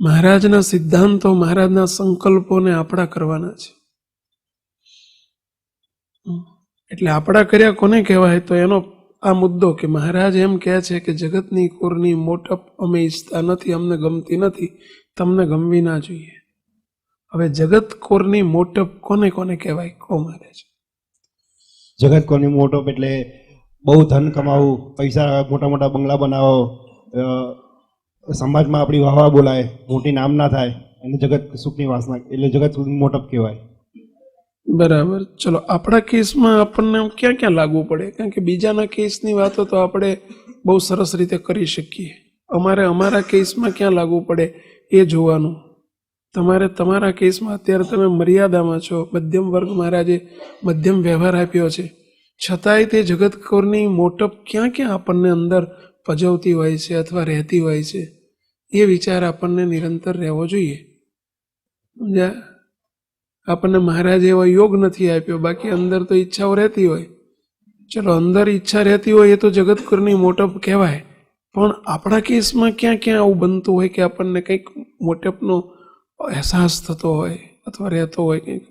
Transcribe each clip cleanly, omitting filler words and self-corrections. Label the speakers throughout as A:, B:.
A: મહારાજના સિદ્ધાંતો, મહારાજના સંકલ્પોને આપણા કરવાના છે. એટલે આપણા કર્યા કોને કહેવાય? તો એનો આ મુદ્દો કે મહારાજ એમ કહે છે કે જગતની કોરની મોટપ અમે ઈચ્છતા નથી, અમને ગમતી નથી, તમને ગમવી ના જોઈએ. હવે જગત કોરની મોટપ કોને કોને કહેવાય? કો મહારાજ.
B: જગત કોરની મોટપ એટલે બહુ ધન કમાવું, પૈસા, મોટા મોટા બંગલા બનાવો, સમાજમાં આપણી વાહવા બોલાય, મોટી નામ ના થાય, એને જગત સુખની વાસના, એટલે જગત મોટપ કહેવાય.
A: બરાબર. ચલો, આપણા કેસમાં આપણને ક્યાં ક્યાં લાગુ પડે? કારણ કે બીજાના કેસની વાતો તો આપણે બહુ સરસ રીતે કરી શકીએ. અમારે અમારા કેસમાં ક્યાં લાગુ પડે એ જોવાનું. તમારે તમારા કેસમાં અત્યારે તમે મર્યાદામાં છો, મધ્યમ વર્ગ મહારાજે મધ્યમ વ્યવહાર આપ્યો છે, છતાંય તે જગતકોરની મોટપ ક્યાં ક્યાં આપણને અંદર પજવતી હોય છે અથવા રહેતી હોય છે, એ વિચાર આપણને નિરંતર રહેવો જોઈએ. સમજ્યા? આપણને મહારાજે એવો યોગ નથી આપ્યો, બાકી અંદર તો ઈચ્છાઓ રહેતી હોય. ચલો, અંદર ઈચ્છા રહેતી હોય એ તો જગતકુરની મોટપ કહેવાય, પણ આપણા કેસમાં ક્યાં ક્યાં આવું બનતું હોય કે આપણને કંઈક મોટપનો અહેસાસ થતો હોય અથવા રહેતો હોય કંઈક?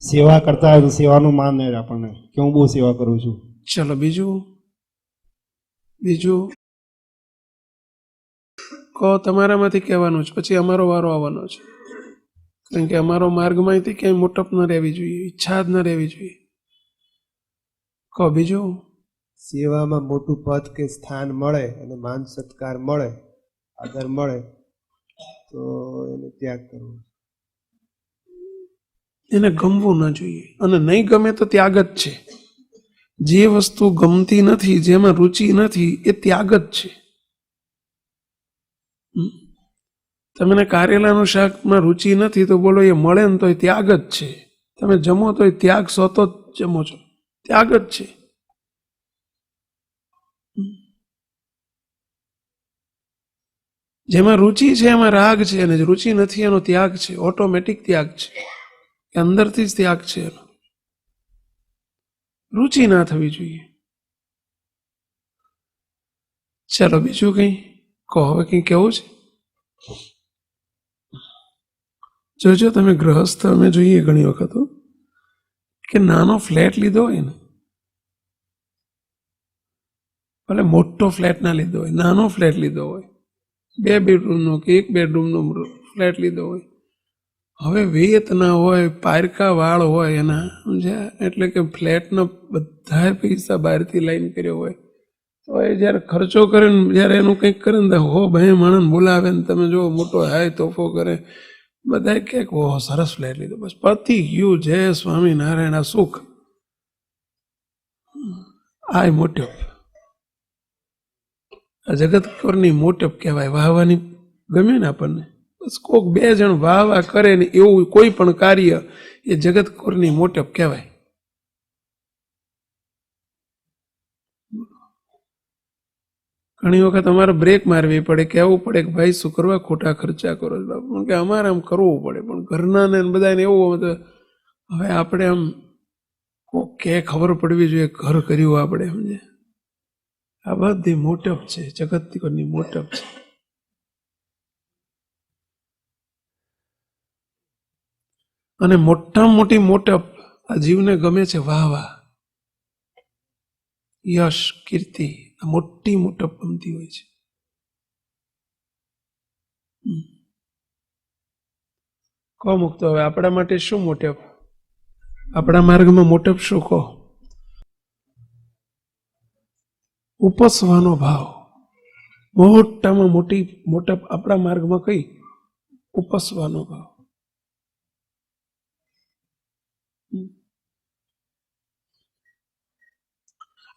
B: સેવા કરતા હોય તો સેવાનું માન રહે આપણને કે હું બહુ સેવા કરું છું.
A: ચલો, બીજું કહો. તમારામાંથી કહેવાનું છે, પછી અમારો વારો આવવાનો છે. કારણ કે અમારો માર્ગમાંથી ક્યાંય મોટપ ન રહેવી જોઈએ, ઈચ્છા જ ન રહેવી જોઈએ. કહો બીજું.
C: સેવામાં મોટું પદ કે સ્થાન મળે અને માન સત્કાર મળે, આદર મળે, તો એને ત્યાગ કરવો.
A: એને ગમવું ન જોઈએ, અને નહીં ગમે તો ત્યાગ જ છે. જે વસ્તુ ગમતી નથી, જેમાં રુચિ નથી, એ ત્યાગ જ છે. તમને કારેલાનું શાકમાં રુચિ નથી તો બોલો એ મળે ને તો એ ત્યાગ જ છે. તમે જમો તો એ ત્યાગ સોતો જ જમો છો, ત્યાગ જ છે. જેમાં રુચિ છે એમાં રાગ છે, અને રુચિ નથી એનો ત્યાગ છે, ઓટોમેટિક ત્યાગ છે, અંદરથી જ ત્યાગ છે એનો. રુચિ ના થવી જોઈએ. ચાલો, બીજું કંઈ કહો. હવે કંઈ કહેવું છે? જોજો, તમે ગ્રહસ્થ અમે જોઈએ ઘણી વખત કે નાનો ફ્લેટ લીધો હોય ને, ભલે મોટો ફ્લેટ ના લીધો હોય, નાનો ફ્લેટ લીધો હોય, 2 બેડરૂમનો કે 1 બેડરૂમનો ફ્લેટ લીધો હોય, હવે વેત ના હોય, પારકા વાળ હોય એના, સમજ્યા? એટલે કે ફ્લેટના બધા પૈસા બહારથી લાઈન કર્યો હોય, તો એ જ્યારે ખર્ચો કરે ને, જ્યારે એનું કંઈક કરે ને, હો ભાઈ માણસ બોલાવે ને, તમે જો મોટો હાય તોફો કરે, બધા કે ઓહો સરસ ફ્લેટ લીધો, બસ પતી ગયું, જય સ્વામિનારાયણ, આ સુખ. આ મોટપ, આ જગતકોરની મોટપ કહેવાય. વાહવાની ગમે ને આપણને, બસ કોક 2 જણ વાહ કરે ને એવું કોઈ પણ કાર્ય, એ જગતકોરની મોટપ કહેવાય. ઘણી વખત અમારે બ્રેક મારવી પડે, કહેવું પડે કે ભાઈ શું કરવા ખોટા ખર્ચા કરો છો બાપુ, કે અમારે આમ કરવું પડે, પણ ઘરના ને બધાને એવું. હવે આપણે આમ કોક કે ખબર પડવી જોઈએ ઘર કર્યું આપણે, સમજે? આ બધી મોટપ છે, જગતની મોટપ છે. અને મોટામાં મોટી મોટપ આ જીવને ગમે છે, વાહ, યશ, કીર્તિ, આ મોટી મોટપ ગમતી હોય છે. કહો મુક્તો, હવે આપણા માટે શું મોટપ? આપણા માર્ગમાં મોટપ શું? કહો. ઉપસવાનો ભાવ. મોટામાં મોટી મોટપ આપણા માર્ગમાં કઈ? ઉપસવાનો ભાવ.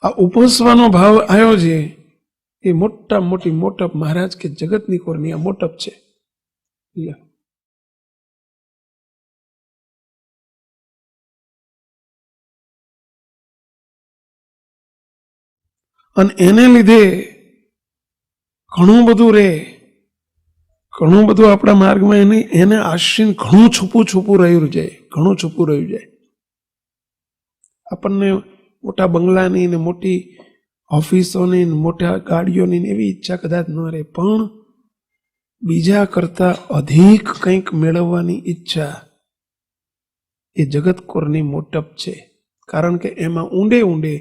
A: આ ઉપસવાનો ભાવ આવ્યો છે, એ મોટા મોટી મોટપ મહારાજ કે જગતની કોરની આ મોટપ છે. અને એને લીધે ઘણું બધું આપણા માર્ગમાં એને આશ્રિત ઘણું છૂપું રહ્યું જાય. આપણને મોટા બંગલાની ને મોટી ઓફિસોની ને મોટા ગાડીઓની એવી ઈચ્છા કદાચ ન રહે, પણ બીજા કરતા અધિક કંઈક મેળવવાની ઈચ્છા એ જગતકોરની મોટપ છે. કારણ કે એમાં ઊંડે ઊંડે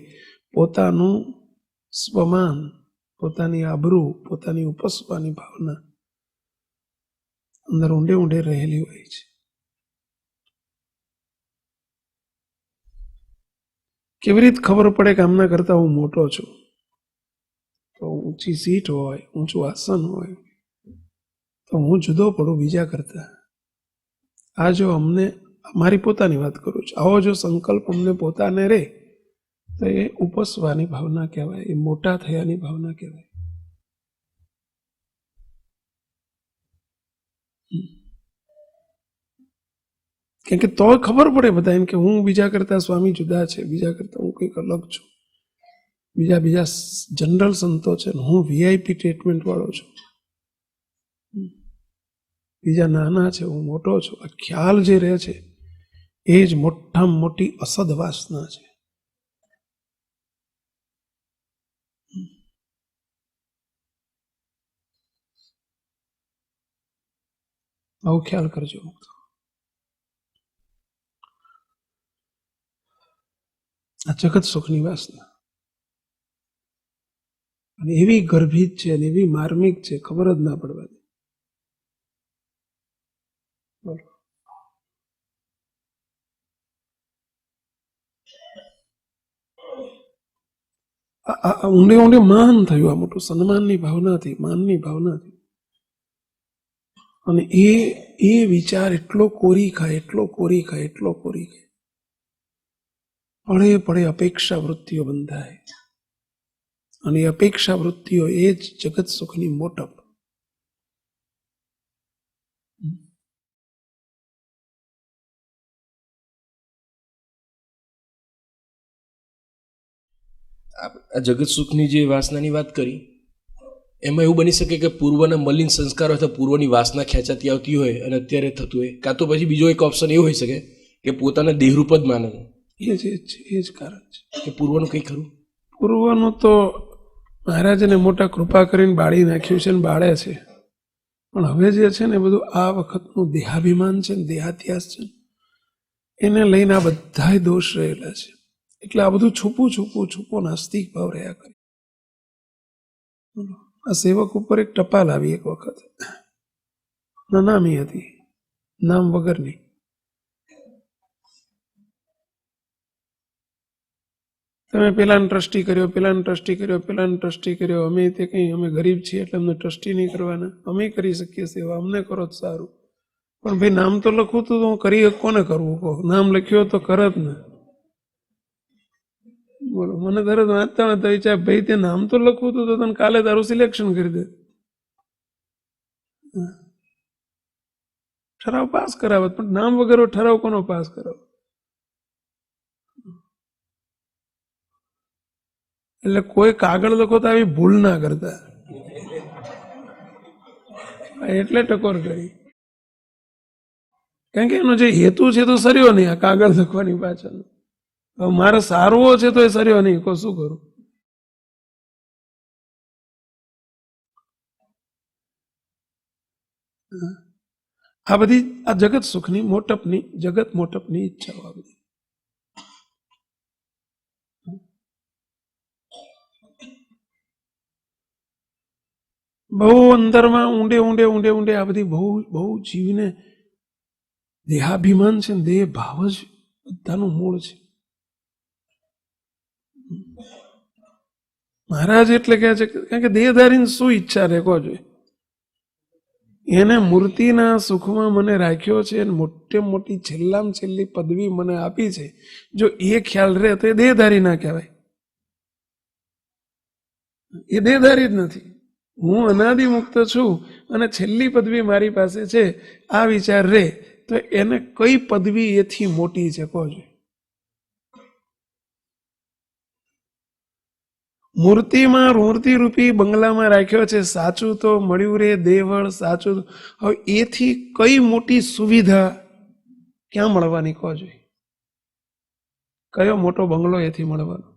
A: પોતાનું સ્વમાન, પોતાની આબરૂ, પોતાની ઉપસવાની ભાવના અંદર ઊંડે ઊંડે રહેલી હોય છે. કેવી રીતે ખબર પડે કે આમના કરતા હું મોટો છું? તો ઊંચી સીટ હોય, ઊંચું આસન હોય, તો હું જુદો પડું બીજા કરતા. આ જો અમને, મારી પોતાની વાત કરું છું, આવો જો સંકલ્પ અમને પોતાને રહે તો એ ઉપસવાની ભાવના કહેવાય, એ મોટા થયાની ભાવના કહેવાય. કેમ કે તો ખબર પડે બધા એમ કે હું બીજા કરતા સ્વામી જુદા છે, બીજા કરતા હું કંઈક અલગ છું, બીજા જનરલ સંતો છે, હું વીઆઈપી ટ્રીટમેન્ટ વાળો છું, બીજા નાના છે, હું મોટો છું. આ ખ્યાલ જે રહે છે એ જ મોટામાં મોટી અસદ વાસના છે. આવો ખ્યાલ કરજો. આ જગત સુખની વાસના અને એવી ગર્ભિત છે અને એવી માર્મિક છે, ખબર જ ના પડવાની. બોલો. ઊંડે ઊંડે માન થયું, આ મોટું સન્માનની ભાવનાથી, માનની ભાવનાથી. અને એ વિચાર એટલો કોરી ખાય, એટલો કોરી ખાય, એટલો કોરી ખાય, પડે પડે અપેક્ષા વૃત્તિઓ બંધાય. અને એ અપેક્ષા વૃત્તિઓ એ જ જગત સુખની મોટપ.
D: આ જગત સુખની જે વાસનાની વાત કરી, એમાં એવું બની શકે કે પૂર્વના મલિન સંસ્કારો અથવા પૂર્વની વાસના ખેંચાતી આવતી હોય અને અત્યારે થતું હોય, કાં તો પછી બીજો એક ઓપ્શન એવું હોઈ શકે કે પોતાના દેહરૂપ જ માને
A: એ જ કારણ છે.
D: કે પૂર્વનું કંઈ ખરું?
A: પૂર્વનું તો મહારાજને મોટા કૃપા કરીને બાળી નાખ્યું છે ને બાળે છે, પણ હવે જે છે ને બધું આ વખતનું દેહાભિમાન છે ને દેહાત્યાસ છે, એને લઈને આ બધા દોષ રહેલા છે. એટલે આ બધું છૂપું નાસ્તિક ભાવ રહ્યા કરે. આ સેવક ઉપર એક ટપાલ આવી એક વખત, નામી હતી, નામ વગરની. તમે પેલાને ટ્રસ્ટી કર્યો, પેલાને ટ્રસ્ટી કર્યો, પેલાને ટ્રસ્ટી કર્યો, અમે તે કંઈ અમે ગરીબ છીએ એટલે અમને ટ્રસ્ટી નહીં કરવાના, અમે કરી શકીએ સેવા, અમને કરો જ સારું. પણ ભાઈ નામ તો લખવું તો હું કરી કોને કરવું કહો? નામ લખ્યો તો કરત ને. બોલો, મને તરત વાંચતા વિચાર, ભાઈ તે નામ તો લખવું તો તને કાલે તારું સિલેક્શન કરી દે, ઠરાવ પાસ કરાવત, પણ નામ વગર ઠરાવ કોનો પાસ કરાવ? એટલે કોઈ કાગળ લખો તો આવી ભૂલ ના કરતા, એટલે ટકોર કરી. કારણ કે એનો જે હેતુ છે તો સર્યો નહીં, આ કાગળ લખવાની પાછળ. મારે સારવો છે તો એ સર્યો નહીં, કો શું કરું? આ બધી આ જગત સુખની મોટપની, જગત મોટપની ઈચ્છાઓ આ બધી. બહુ અંદરમાં ઊંડે ઊંડે ઊંડે ઊંડે આ બધી બહુ બહુ જીવને દેહાભિમાન છે ને દેહ ભાવ જ બધાનું મૂળ છે. મહારાજ એટલે કહે છે કારણ કે દેહધારીને શું ઈચ્છા રેખો જોઈએ? એને મૂર્તિના સુખમાં મને રાખ્યો છે અને મોટે મોટી છેલ્લામાં છેલ્લી પદવી મને આપી છે. જો એ ખ્યાલ રહે તો એ દેહધારી ના કહેવાય, એ દેહધારી જ નથી. હું અનાદિ મુક્ત છું અને છેલ્લી પદવી મારી પાસે છે, આ વિચાર રે તો એને કઈ પદવી એથી મોટી છે કહો જોઈએ? મૂર્તિમાં મૂર્તિ રૂપી બંગલામાં રાખ્યો છે, સાચું તો મળ્યું રે દેવળ સાચું. હવે એથી કઈ મોટી સુવિધા ક્યાં મળવાની કહો જોઈએ? કયો મોટો બંગલો એથી મળવાનો?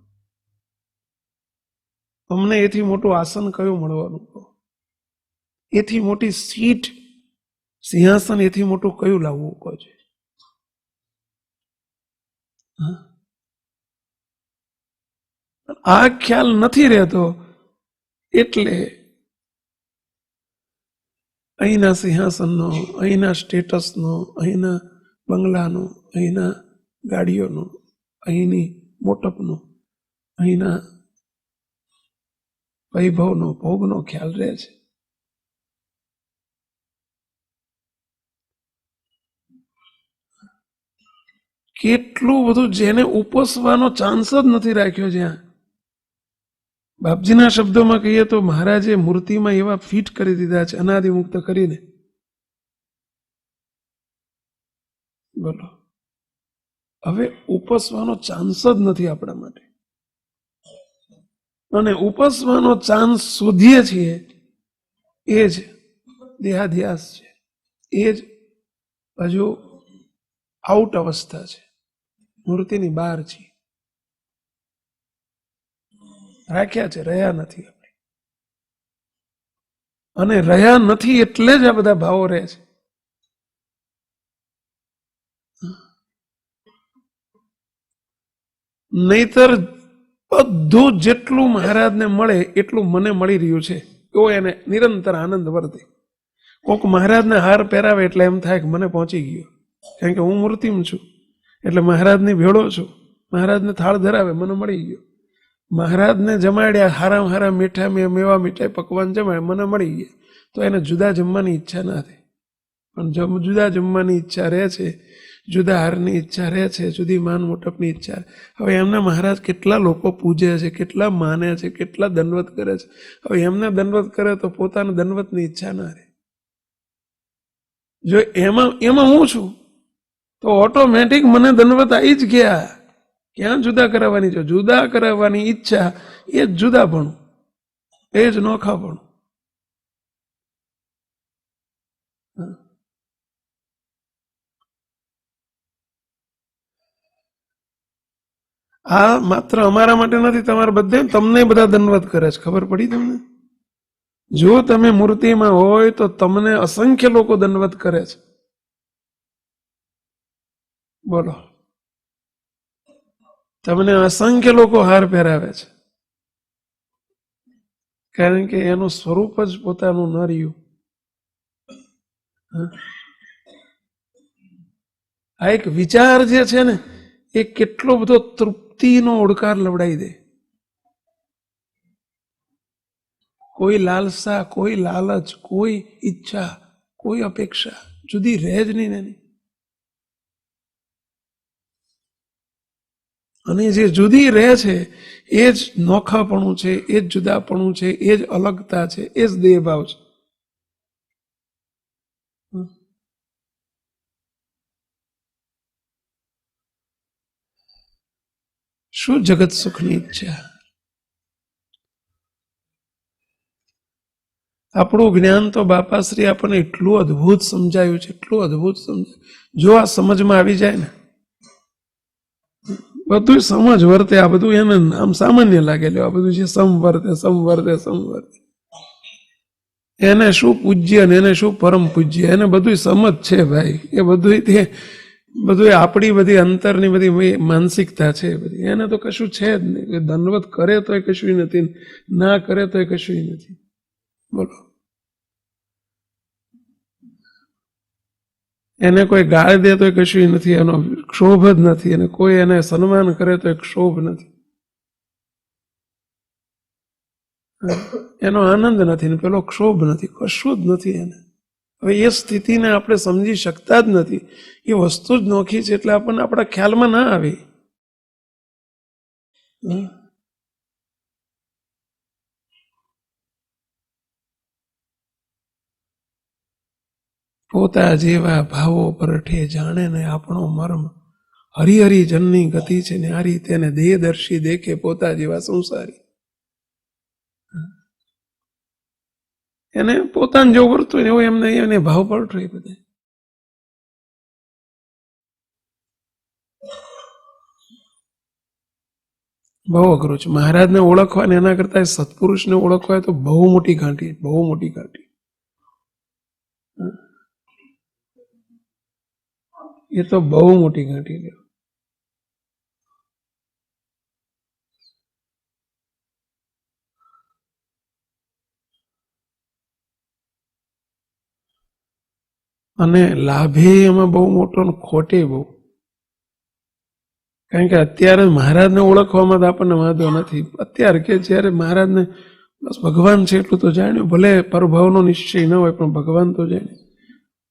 A: અમને એથી મોટું આસન કયું મળવાનું કહો? એથી મોટી સીટ, સિંહાસન એથી મોટું કયું લાવવું કહો છે? આ ખ્યાલ નથી રહેતો એટલે અહીંના સિંહાસનનો, અહીંના સ્ટેટસનો, અહીંના બંગલાનો, અહીંના ગાડીઓનો, અહીંની મોટપનો, અહીંના વૈભવનો, ભોગનો ખ્યાલ રહે છે. કેટલું બધું જેને ઉપસવાનો ચાન્સ જ નથી રાખ્યો. જ્યાં બાપજીના શબ્દોમાં કહીએ તો મહારાજે મૂર્તિમાં એવા ફિટ કરી દીધા છે અનાદિમુક્ત કરીને. બોલો, હવે ઉપસવાનો ચાન્સ જ નથી આપણા માટે. અને ઉપસવાનો ચાન્સ શોધીએ છીએ એ જ દેહાધ્યાસ છે, એ જ હજુ આઉટ અવસ્થા છે, મૂર્તિની બહાર છે. રાખ્યા છે, રહ્યા નથી આપણે. અને રહ્યા નથી એટલે જ આ બધા ભાવો રહે છે. નહીતર બધું જેટલું મહારાજને મળે એટલું મને મળી રહ્યું છે એવો એને નિરંતર આનંદ વર્તે. કોક મહારાજને હાર પહેરાવે એટલે એમ થાય કે મને પહોંચી ગયો, કારણ કે હું મૂર્તિમાં છું એટલે મહારાજની ભેળો છું. મહારાજને થાળ ધરાવે મને મળી ગયો. મહારાજને જમાડ્યા હારામ હારા મીઠા મેવા મીઠાઈ પકવાન જમાડે મને મળી ગયા. તો એને જુદા જમવાની ઈચ્છા ના થાય. પણ જુદા જમવાની ઈચ્છા રહે છે, જુદા હારની ઈચ્છા રહે છે, જુદી માન મોટપની ઈચ્છા. હવે એમને મહારાજ કેટલા લોકો પૂજે છે, કેટલા માને છે, કેટલા દંડવત કરે છે. હવે એમને દંડવત કરે તો પોતાને દંડવતની ઈચ્છા ના રહે. જો એમાં હું છું તો ઓટોમેટિક મને દંડવત આવી જ ગયા. ક્યાં જુદા કરાવવાની છે? જુદા કરાવવાની ઈચ્છા એ જ જુદાપણું, એ જ નોખાપણું. આ માત્ર અમારા માટે નથી, તમારા બધે તમને બધા દંડવત કરે છે. ખબર પડી તમને? જો તમે મૂર્તિમાં હોય તો તમને અસંખ્ય લોકો દંડવત કરે છે. બોલો, તમને અસંખ્ય લોકો હાર પહેરાવે છે, કારણ કે એનું સ્વરૂપ જ પોતાનું ન રહ્યું. આ એક વિચાર જે છે ને એ કેટલો બધો તૃપ્તિનો ઓડકાર લવડાવી દે. કોઈ લાલસા, કોઈ લાલચ, કોઈ ઈચ્છા, કોઈ અપેક્ષા જુદી રહે જ નહીં એની. અને જે જુદી રહે છે એ જ નોખાપણું છે, એ જ જુદાપણું છે, એ જ અલગતા છે, એ જ દેહભાવ છે. શું જગત સુખની ઈચ્છા? આપણું જ્ઞાન તો બાપાશ્રી આપણને એટલું અદ્ભુત સમજાયું છે, એટલું અદ્ભુત સમજાયું. જો આ સમજમાં આવી જાય ને, બધું સમજ વર્તે. આ બધું એને આમ સામાન્ય લાગેલું, આ બધું છે સમવર્તે સમવર્તે સમવર્તે. એને શું પૂજ્ય ને એને શું પરમ પૂજ્ય, એને બધું સમજ છે ભાઈ. એ બધું આપણી બધી અંતરની બધી માનસિકતા છે બધી. એને તો કશું છે જ નહીં. દંડવત કરે તોય કશું નથી, ના કરે તોય કશું નથી. બોલો, એને કોઈ ગાળ દે તોય કશું નથી, એનો ક્ષોભ જ નથી. અને કોઈ એને સન્માન કરે તો ક્ષોભ નથી, એનો આનંદ નથી ને પેલો ક્ષોભ નથી, કશું જ નથી એને. હવે એ સ્થિતિને આપણે સમજી શકતા જ નથી. એ વસ્તુ જ નોખી છે એટલે આપણને આપણા ખ્યાલમાં ના આવે. પોતા જેવા ભાવો પરઠે જાણે ને આપણો મર્મ, હરિહરિ જનની ગતિ છે ને આ રીતે એને દેહદર્શી દેખે પોતા જેવા સંસારી. એને પોતાને જેવું વર્તું હોય એવું એને ભાવ પડતો હોય બધે. બહુ અઘરું છે. મહારાજને ઓળખવા ને એના કરતા સત્પુરુષને ઓળખવા તો બહુ મોટી ઘાંટી, બહુ મોટી ઘાંટી. એ તો બહુ મોટી ઘાંટી લ્યો. અને લાભે એમાં બહુ મોટો ને ખોટે બહુ. કારણ કે અત્યારે મહારાજને ઓળખવામાં તો આપણને વાંધો નથી. અત્યારે કે જ્યારે મહારાજને બસ ભગવાન છે એટલું તો જાણ્યું, ભલે પરભાવનો નિશ્ચય ન હોય પણ ભગવાન તો જાણે.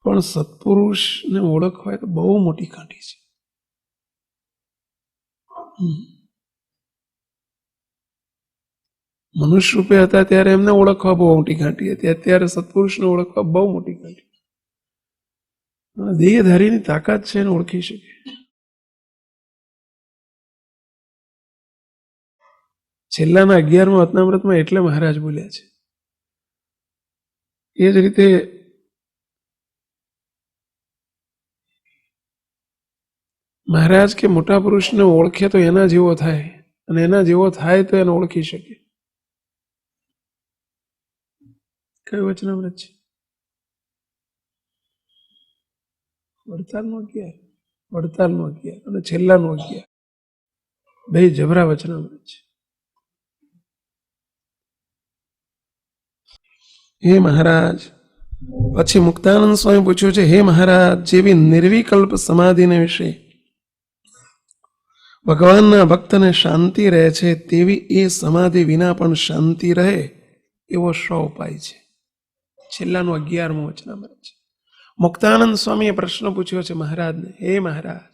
A: પણ સત્પુરુષને ઓળખવા તો બહુ મોટી કાંઠી છે. મનુષ્ય રૂપે હતા ત્યારે એમને ઓળખવા બહુ મોટી કાંઠી હતી, અત્યારે સત્પુરુષને ઓળખવા બહુ મોટી કાંઠી. દેહધારીની તાકાત છે એને ઓળખી શકે. છેલ્લાના 11મા વતનામૃતમાં એટલે મહારાજ બોલ્યા છે. એ જ રીતે મહારાજ કે મોટા પુરુષને ઓળખે તો એના જેવો થાય, અને એના જેવો થાય તો એને ઓળખી શકે. કયું વચનામૃત છે? વડતાલનું 11, વડતાલનું 11 અને છેલ્લાનું 11, બે જબરા વચનામૃત છે. હે મહારાજ, પછી મુક્તાનંદ સ્વામી પૂછ્યું છે, હે મહારાજ, જેવી નિર્વિકલ્પ સમાધિને વિશે ભગવાનના ભક્તને શાંતિ રહે છે, તેવી એ સમાધિ વિના પણ શાંતિ રહે એવો શો ઉપાય છે? છેલ્લાનું 11મું વચનામૃત છે. મુક્તાનંદ સ્વામીએ પ્રશ્ન પૂછ્યો છે મહારાજને, હે મહારાજ,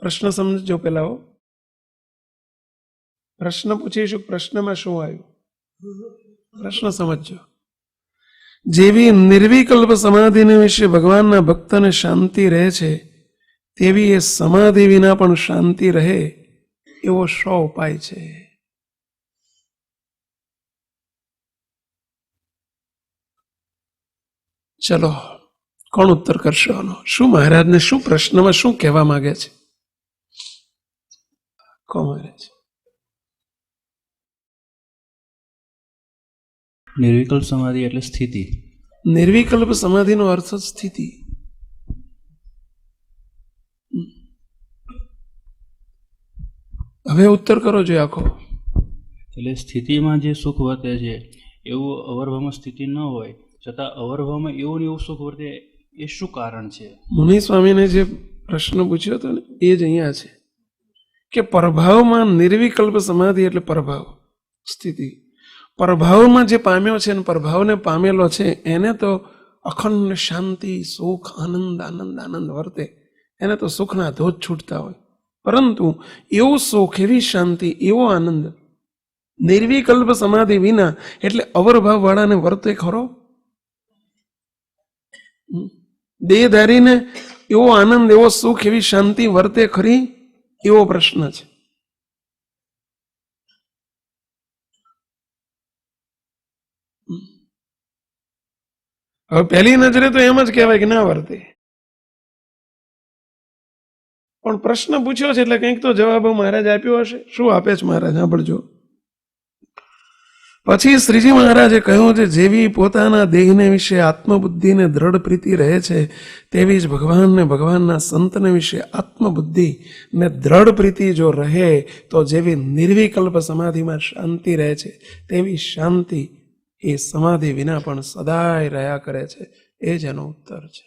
A: પ્રશ્ન સમજો પેલા. પ્રશ્ન પૂછીશું, પ્રશ્નમાં શું આવ્યું પ્રશ્ન સમજો. જેવી નિર્વિકલ્પ સમાધિને વિશે ભગવાનના ભક્તને શાંતિ રહે છે, તેવી એ સમાધિ વિના પણ શાંતિ રહે એવો શો ઉપાય છે? ચલો, કોણ ઉત્તર કરશે આનો? શું મહારાજને શું પ્રશ્નમાં શું કહેવા માંગે છે? કોણ મહારાજ?
E: નિર્વિકલ્પ સમાધિ એટલે સ્થિતિ.
A: નિર્વિકલ્પ સમાધિનો અર્થ જ સ્થિતિ. હવે ઉત્તર કરો જો આખો.
E: એટલે સ્થિતિમાં જે સુખ વર્તે છે એવું અવરભાવમાં સ્થિતિ ન હોય છતાં અવરભાવમાં એવું ને એવું સુખ વર્તે, એ શું કારણ છે?
A: મુનિ સ્વામીને જે પ્રશ્ન પૂછ્યો હતો ને એ જ અહીંયા છે કે પરભાવમાં નિર્વિકલ્પ સમાધિ એટલે પરભાવ સ્થિતિ. પરભાવમાં જે પામ્યો છે ને પરભાવને પામેલો છે એને તો અખંડ શાંતિ, સુખ, આનંદ આનંદ આનંદ વર્તે, એને તો સુખના ધોધ છૂટતા હોય. પરંતુ એવું સુખ, એવી શાંતિ, એવો આનંદ નિર્વિકલ્પ સમાધિ વિના એટલે અવરભાવ વાળાને વર્તે ખરો? દેહધારીને એવો આનંદ, એવો સુખ, એવી શાંતિ વર્તે ખરી? એવો પ્રશ્ન છે. હવે પહેલી નજરે તો એમ જ કહેવાય કે ના વર્તે, પણ પ્રશ્ન પૂછ્યો છે એટલે કંઈક તો જવાબ મહારાજ આપ્યો હશે. શું આપે છે મહારાજ? સાંભળજો. પછી શ્રીજી મહારાજે કહ્યું છે, જેવી પોતાના દેહને વિશે આત્મબુદ્ધિને દ્રઢ પ્રીતિ રહે છે, તેવી જ ભગવાનને, ભગવાનના સંતને વિશે આત્મબુદ્ધિ ને દ્રઢ પ્રીતિ જો રહે તો જેવી નિર્વિકલ્પ સમાધિમાં શાંતિ રહે છે, તેવી શાંતિ એ સમાધિ વિના પણ સદાય રહ્યા કરે છે. એ જ એનો ઉત્તર છે.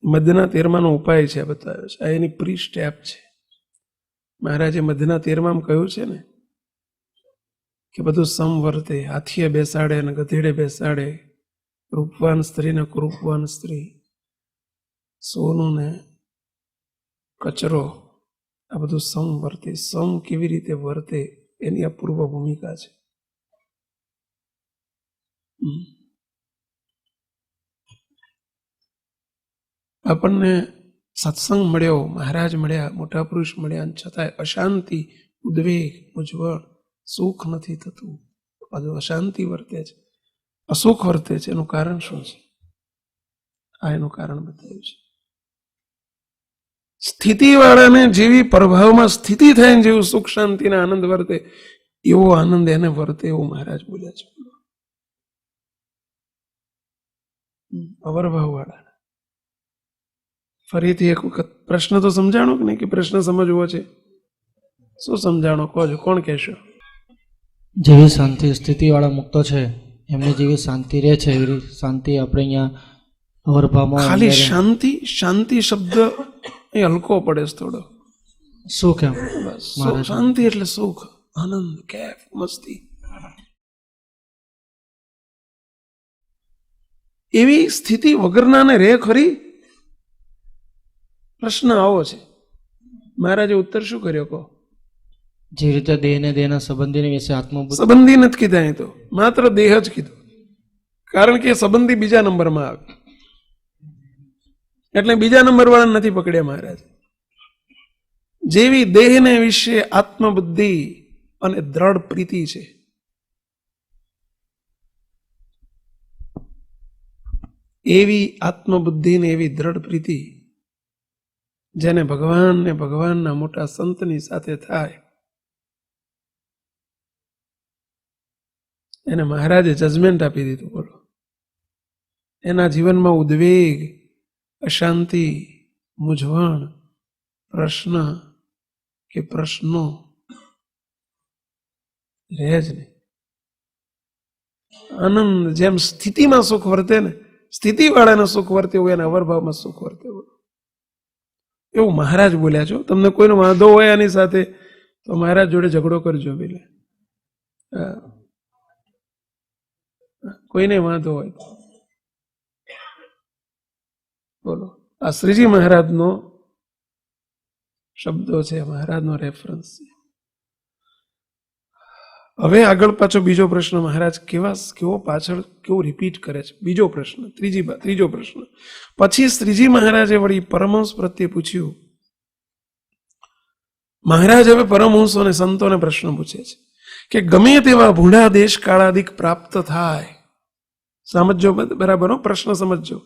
A: મધના 13માનો ઉપાય છે બતાવ્યો છે. આ એની પ્રી સ્ટેપ છે. મહારાજે મધના 13માં કહ્યું છે ને કે બધું સમવર્તે, હાથીએ બેસાડે ને ગધેડે બેસાડે, રૂપવાન સ્ત્રી ને કુરૂપવાન સ્ત્રી, સોનું ને કચરો, આ બધું સમ વર્તે. સમ કેવી રીતે વર્તે એની આ પૂર્વ ભૂમિકા છે. આપણને સત્સંગ મળ્યો, મહારાજ મળ્યા, મોટા પુરુષ મળ્યા, છતાંય અશાંતિ, ઉદ્વેગ, મૂંઝવણ, સુખ નથી થતું, બધું અશાંતિ વર્તે છે, અસુખ વર્તે છે. એનું કારણ શું છે? આ એનું કારણ બતાવ્યું છે. સ્થિતિવાળાને જેવી પ્રભાવમાં સ્થિતિ થાય જેવું સુખ શાંતિના આનંદ વર્તે એવો આનંદ એને વર્તે એવું મહારાજ બોલ્યા છે. અવરભાવ વાળા. ફરીથી એક વખત પ્રશ્ન તો સમજાણો કે નહીં, કે પ્રશ્ન સમજવો છે? શું સમજાણો કહો છો, કોણ કહેશો?
F: જેવી શાંતિ સ્થિતિવાળા મુક્તો છે એમને જેવી શાંતિ રહે છે એવી શાંતિ આપણે અહીંયા અવરભાવમાં
A: ખાલી શાંતિ, શાંતિ શબ્દ એ હલકો પડે છે થોડો.
F: સુખ એમ
A: બસ શાંતિ એટલે સુખ, આનંદ, કેફ, મસ્તી. એવી સ્થિતિ વગરનાને રે ખરી? પ્રશ્ન આવો છે. મહારાજે ઉત્તર શું કર્યો કહો?
F: જે રીતે દેહને દેહના સંબંધીને વિશે આત્મબુદ્ધિ
A: સંબંધી નથી કીધા, અહીં તો માત્ર દેહ જ કીધું, કારણ કે સંબંધી બીજા નંબરમાં આવે એટલે બીજા નંબર વાળા નથી પકડ્યા મહારાજ. જેવી દેહને વિશે આત્મબુદ્ધિ અને દ્રઢ પ્રીતિ છે, એવી આત્મબુદ્ધિ ને એવી દ્રઢ પ્રીતિ જેને ભગવાન ને ભગવાનના મોટા સંતની સાથે થાય એને મહારાજે જજમેન્ટ આપી દીધું. બોલો, એના જીવનમાં ઉદ્વેગ, અશાંતિ, મૂંઝવણ, પ્રશ્ન કે પ્રશ્નો રહે જ નહીં. આનંદ, જેમ સ્થિતિમાં સુખ વર્તે ને, સ્થિતિ વાળાને સુખ વર્તે હોય એને અવરભાવમાં સુખ વર્તે હોય એવું મહારાજ બોલ્યા છો. તમને કોઈનો વાંધો હોય આની સાથે તો મહારાજ જોડે ઝઘડો કરજો. પેલે કોઈને વાંધો હોય બોલો. આ શ્રીજી મહારાજનો શબ્દો છે, મહારાજનો રેફરન્સ છે. હવે આગળ પાછો બીજો પ્રશ્ન મહારાજ કેવો પાછળ કેવું રિપીટ કરે છે. બીજો પ્રશ્ન, ત્રીજો પ્રશ્ન. પછી શ્રીજી મહારાજે વળી પરમહંસ પ્રત્યે પૂછ્યું. મહારાજ હવે પરમહંસોને સંતોને પ્રશ્ન પૂછે છે કે ગમે તેવા ભૂંડા દેશ કાળાદિક પ્રાપ્ત થાય. સમજો બરાબર, પ્રશ્ન સમજો.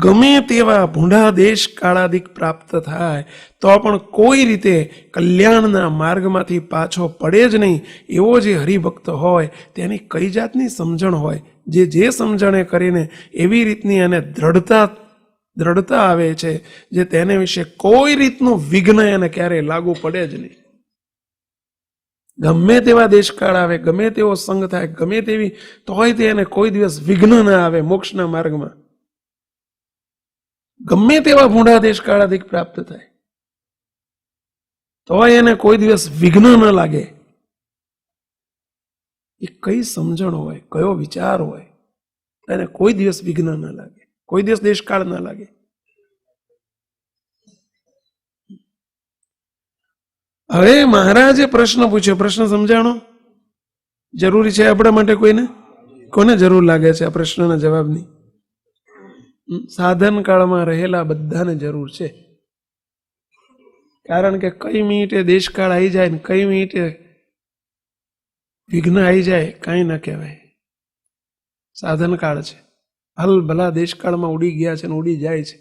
A: ગમે તેવા ભૂંડા દેશ કાળાદિક પ્રાપ્ત થાય તો પણ કોઈ રીતે કલ્યાણના માર્ગમાંથી પાછો પડે જ નહીં એવો જે હરિભક્ત હોય તેની કઈ જાતની સમજણ હોય, જે સમજણે કરીને એવી રીતની એને દ્રઢતા આવે છે જે તેને વિશે કોઈ રીતનું વિઘ્ન એને ક્યારેય લાગુ પડે જ નહીં. ગમે તેવા દેશકાળ આવે, ગમે તેવો સંગ થાય, ગમે તેવી તોય તે એને કોઈ દિવસ વિઘ્ન ના આવે મોક્ષના માર્ગમાં. ગમે તેવા ભૂંડા દેશકાળ અધિક પ્રાપ્ત થાય તોય એને કોઈ દિવસ વિઘ્ન ન લાગે. એ કઈ સમજણ હોય, કયો વિચાર હોય, એને કોઈ દિવસ વિઘ્ન ન લાગે, કોઈ દિવસ દેશકાળ ના લાગે. હવે મહારાજે પ્રશ્ન પૂછ્યો. પ્રશ્ન સમજાણો? જરૂરી છે આપણા માટે? કોને જરૂર લાગે છે આ પ્રશ્નના જવાબની? સાધન કાળમાં રહેલા બધાને જરૂર છે. કારણ કે કઈ મિનિટે દેશકાળ આવી જાય ને કઈ મિનિટે વિઘ્ન આવી જાય કાંઈ ના કહેવાય. સાધન કાળ છે. હાલ ભલા દેશકાળમાં ઉડી ગયા છે ને ઉડી જાય છે.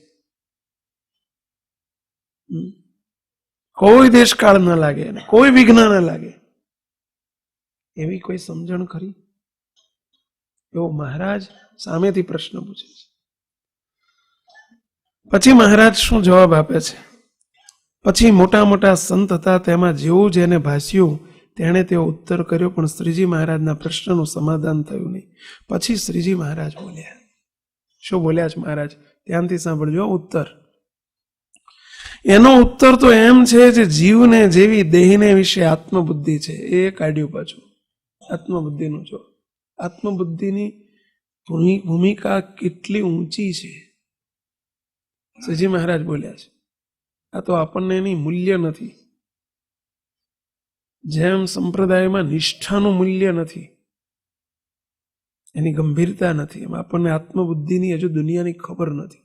A: કોઈ દેશકાળ ન લાગે, કોઈ વિઘ્ન ન લાગે એવી કોઈ સમજણ ખરી? એવો મહારાજ સામેથી પ્રશ્ન પૂછે છે. પછી મહારાજ શું જવાબ આપે છે? પછી મોટા મોટા સંત હતા તેમાં જેવું જેને ભાસ્યું તેણે તેઓ ઉત્તર કર્યો, પણ શ્રીજી મહારાજના પ્રશ્નનું સમાધાન થયું નહીં. પછી શ્રીજી મહારાજ બોલ્યા. શું બોલ્યા છે મહારાજ? ધ્યાનથી સાંભળજો ઉત્તર. એનો ઉત્તર તો એમ છે જે જીવને જેવી દેહને વિશે આત્મબુદ્ધિ છે એ કાઢ્યું. પાછું આત્મબુદ્ધિનું જો આત્મબુદ્ધિની ભૂમિકા કેટલી ઊંચી છે શ્રીજી મહારાજ બોલ્યા છે. આ તો આપણને એની મૂલ્ય નથી. જેમ સંપ્રદાયમાં નિષ્ઠાનું મૂલ્ય નથી, એની ગંભીરતા નથી, એમ આપણને આત્મબુદ્ધિની હજુ દુનિયાની ખબર નથી.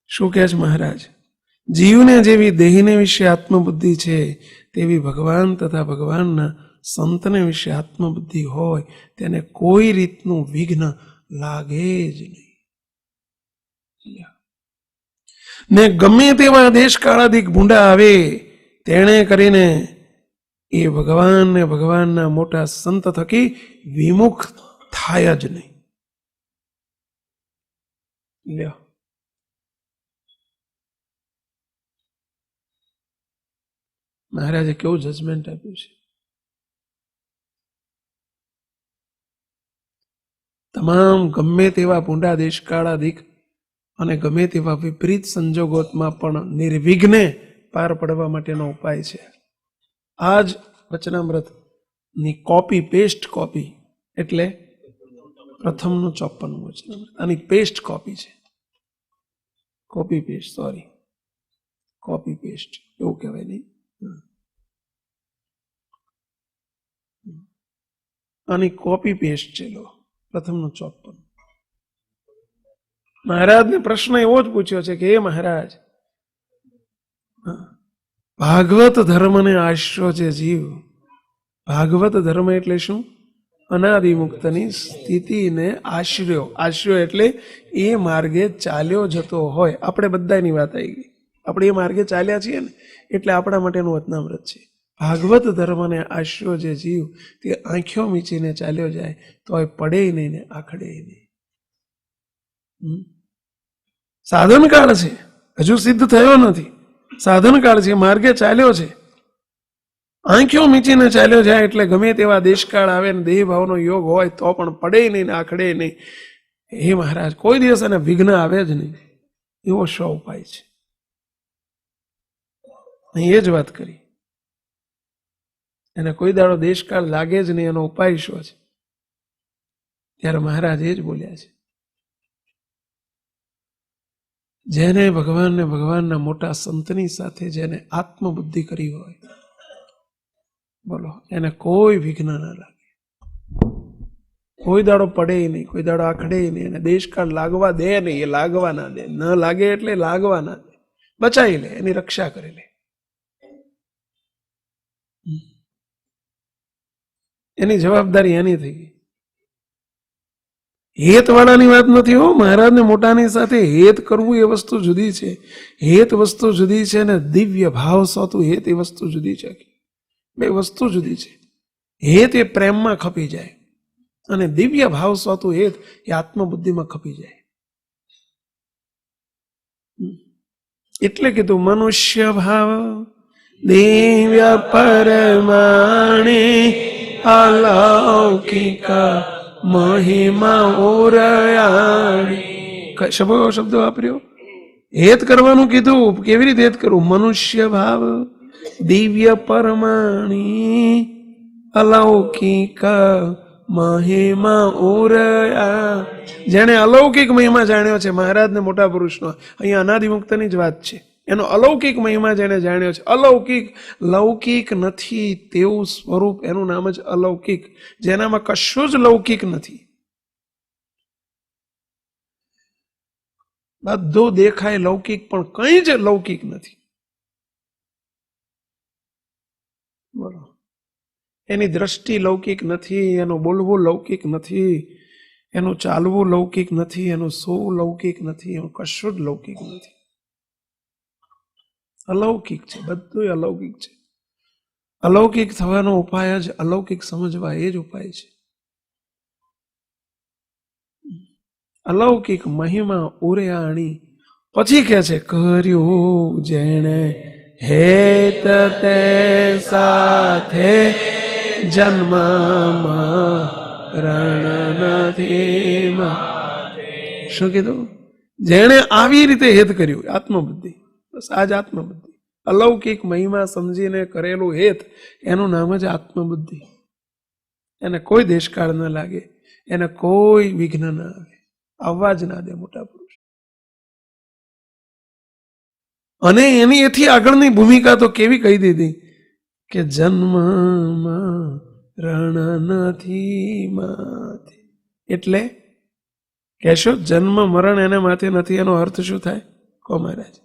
A: શું કહે છે મહારાજ? જીવને જેવી દેહને વિશે આત્મબુદ્ધિ છે તેવી ભગવાન તથા ભગવાનના સંતને વિશે આત્મબુદ્ધિ હોય તેને કોઈ રીતનું વિઘ્ન લાગે જ નહીં. ને ગમે તેવા દેશ કાળાદિક ભૂંડા આવે તેણે કરીને એ ભગવાનને ભગવાનના મોટા સંત થકી વિમુખ થાય જ નહીં. લ્યો, મહારાજે કેવું જજમેન્ટ આપ્યું છે. તમામ ગમે તેવા ભૂંડા દેશકાળાધિક અને ગમે તેવા વિપરીત સંજોગોમાં પણ નિર્વિઘ્ને પાર પડવા માટેનો ઉપાય છે. આ જ વચનામૃતની કોપી, પેસ્ટ કોપી એટલે પ્રથમનું 54મું વચનામૃત આની પેસ્ટ કોપી છે. Copy paste, sorry, copy paste એવું કહેવાય નહીં. આની કોપી પેસ્ટ છે. લો, પ્રથમનું 54. મહારાજને પ્રશ્ન એવો જ પૂછ્યો છે કે હે મહારાજ, ભાગવત ધર્મને આશ્રો છે જીવ. ભાગવત ધર્મ એટલે શું? અનાદિમુક્તની સ્થિતિને આશ્રયો. આશ્રયો એટલે એ માર્ગે ચાલ્યો જતો હોય. આપણે બધાની વાત આવી ગઈ. આપણે એ માર્ગે ચાલ્યા છીએ ને, એટલે આપણા માટેનું વચનામૃત છે. ભાગવત ધર્મને આશ્રયો જે જીવ તે આંખો મીચીને ચાલ્યો જાય તો એ પડે નહીં ને આખડે નહીં. સાધનકાળ છે, હજુ સિદ્ધ થયો નથી. સાધનકાળ છે, માર્ગે ચાલ્યો છે. આંખો મીચીને ચાલ્યો જાય એટલે ગમે તેવા દેશકાળ આવે ને દેહ ભાવનો યોગ હોય તો પણ પડે નહીં ને આખડે નહીં. હે મહારાજ, કોઈ દિવસ એને વિઘ્ન આવે જ નહીં. એવો શો ઉપાય છે. અહીં એ જ વાત કરી. એને કોઈ દાડો દેશકાળ લાગે જ નહીં, એનો ઉપાય શું છે? ત્યારે મહારાજ એ જ બોલ્યા છે, જેને ભગવાનને ભગવાનના મોટા સંતની સાથે જેને આત્મબુદ્ધિ કરી હોય, બોલો, એને કોઈ વિઘ્ન ના લાગે. કોઈ દાડો પડે નહીં, કોઈ દાડો આખડે નહીં. એને દેશકાળ લાગવા દે નહીં, એ લાગવા ના દે. ન લાગે એટલે લાગવા ના દે. બચાવી લે, એની રક્ષા કરી લે. એની જવાબદારી એની થઈ ગઈ. હેત વાળાની વાત નથી હો. મહારાજને મોટાની સાથે હેત કરવું એ વસ્તુ જુદી છે. હેત વસ્તુ જુદી છે ને દિવ્ય ભાવ સોતું હેત એ વસ્તુ જુદી છે. બે વસ્તુ જુદી છે. હેત એ પ્રેમમાં ખપી જાય અને દિવ્ય ભાવ સોતું હેત એ આત્મબુદ્ધિમાં ખપી જાય. એટલે કીધું મનુષ્ય ભાવ દિવ્ય પરમાણે અલૌકિક મહિમા ઓરયાણી. શબ્દ વાપર્યો. હેત કરવાનું કીધું. કેવી રીતે હેત કરવું? મનુષ્ય ભાવ દિવ્ય પરમાણી અલૌકિક મહિમા ઓરયા. જેને અલૌકિક મહિમા જાણ્યો છે, મહારાજને મોટા પુરુષનો, અહીંયા અનાદિમુક્તની જ વાત છે. એનો અલૌકિક મહિમા જેને જાણ્યો છે. અલૌકિક, લૌકિક નથી તેવું સ્વરૂપ, એનું નામ જ અલૌકિક. જેનામાં કશું જ લૌકિક નથી. બધું દેખાય લૌકિક પણ કંઈ જ લૌકિક નથી. બોલો, એની દ્રષ્ટિ લૌકિક નથી, એનું બોલવું લૌકિક નથી, એનું ચાલવું લૌકિક નથી, એનું સૂવું લૌકિક નથી, એનું કશું જ લૌકિક નથી. અલૌકિક છે, બધું અલૌકિક છે. અલૌકિક થવાનો ઉપાય જ અલૌકિક સમજવા, એ જ ઉપાય છે. અલૌકિક મહિમા ઉર્યાણી. પછી કે છે કર્યું જેણે હેત તે સાથે જન્મ મરણ નથી. શું કીધું? જેણે આવી રીતે હેત કર્યું, આત્મબુદ્ધિ. બસ આ જ આત્મબુદ્ધિ. અલૌકિક મહિમા સમજીને કરેલું હેત, એનું નામ જ આત્મબુદ્ધિ. એને કોઈ દેશકાળ ન લાગે, એને કોઈ વિઘ્ન ના આવે, આવવા જ ના દે મોટા પુરુષ. અને એની એથી આગળની ભૂમિકા તો કેવી કહી દીધી કે જન્મ મરણ નથી માથે. એટલે કહેશો જન્મ મરણ એને માથે નથી, એનો અર્થ શું થાય? કો મહારાજ.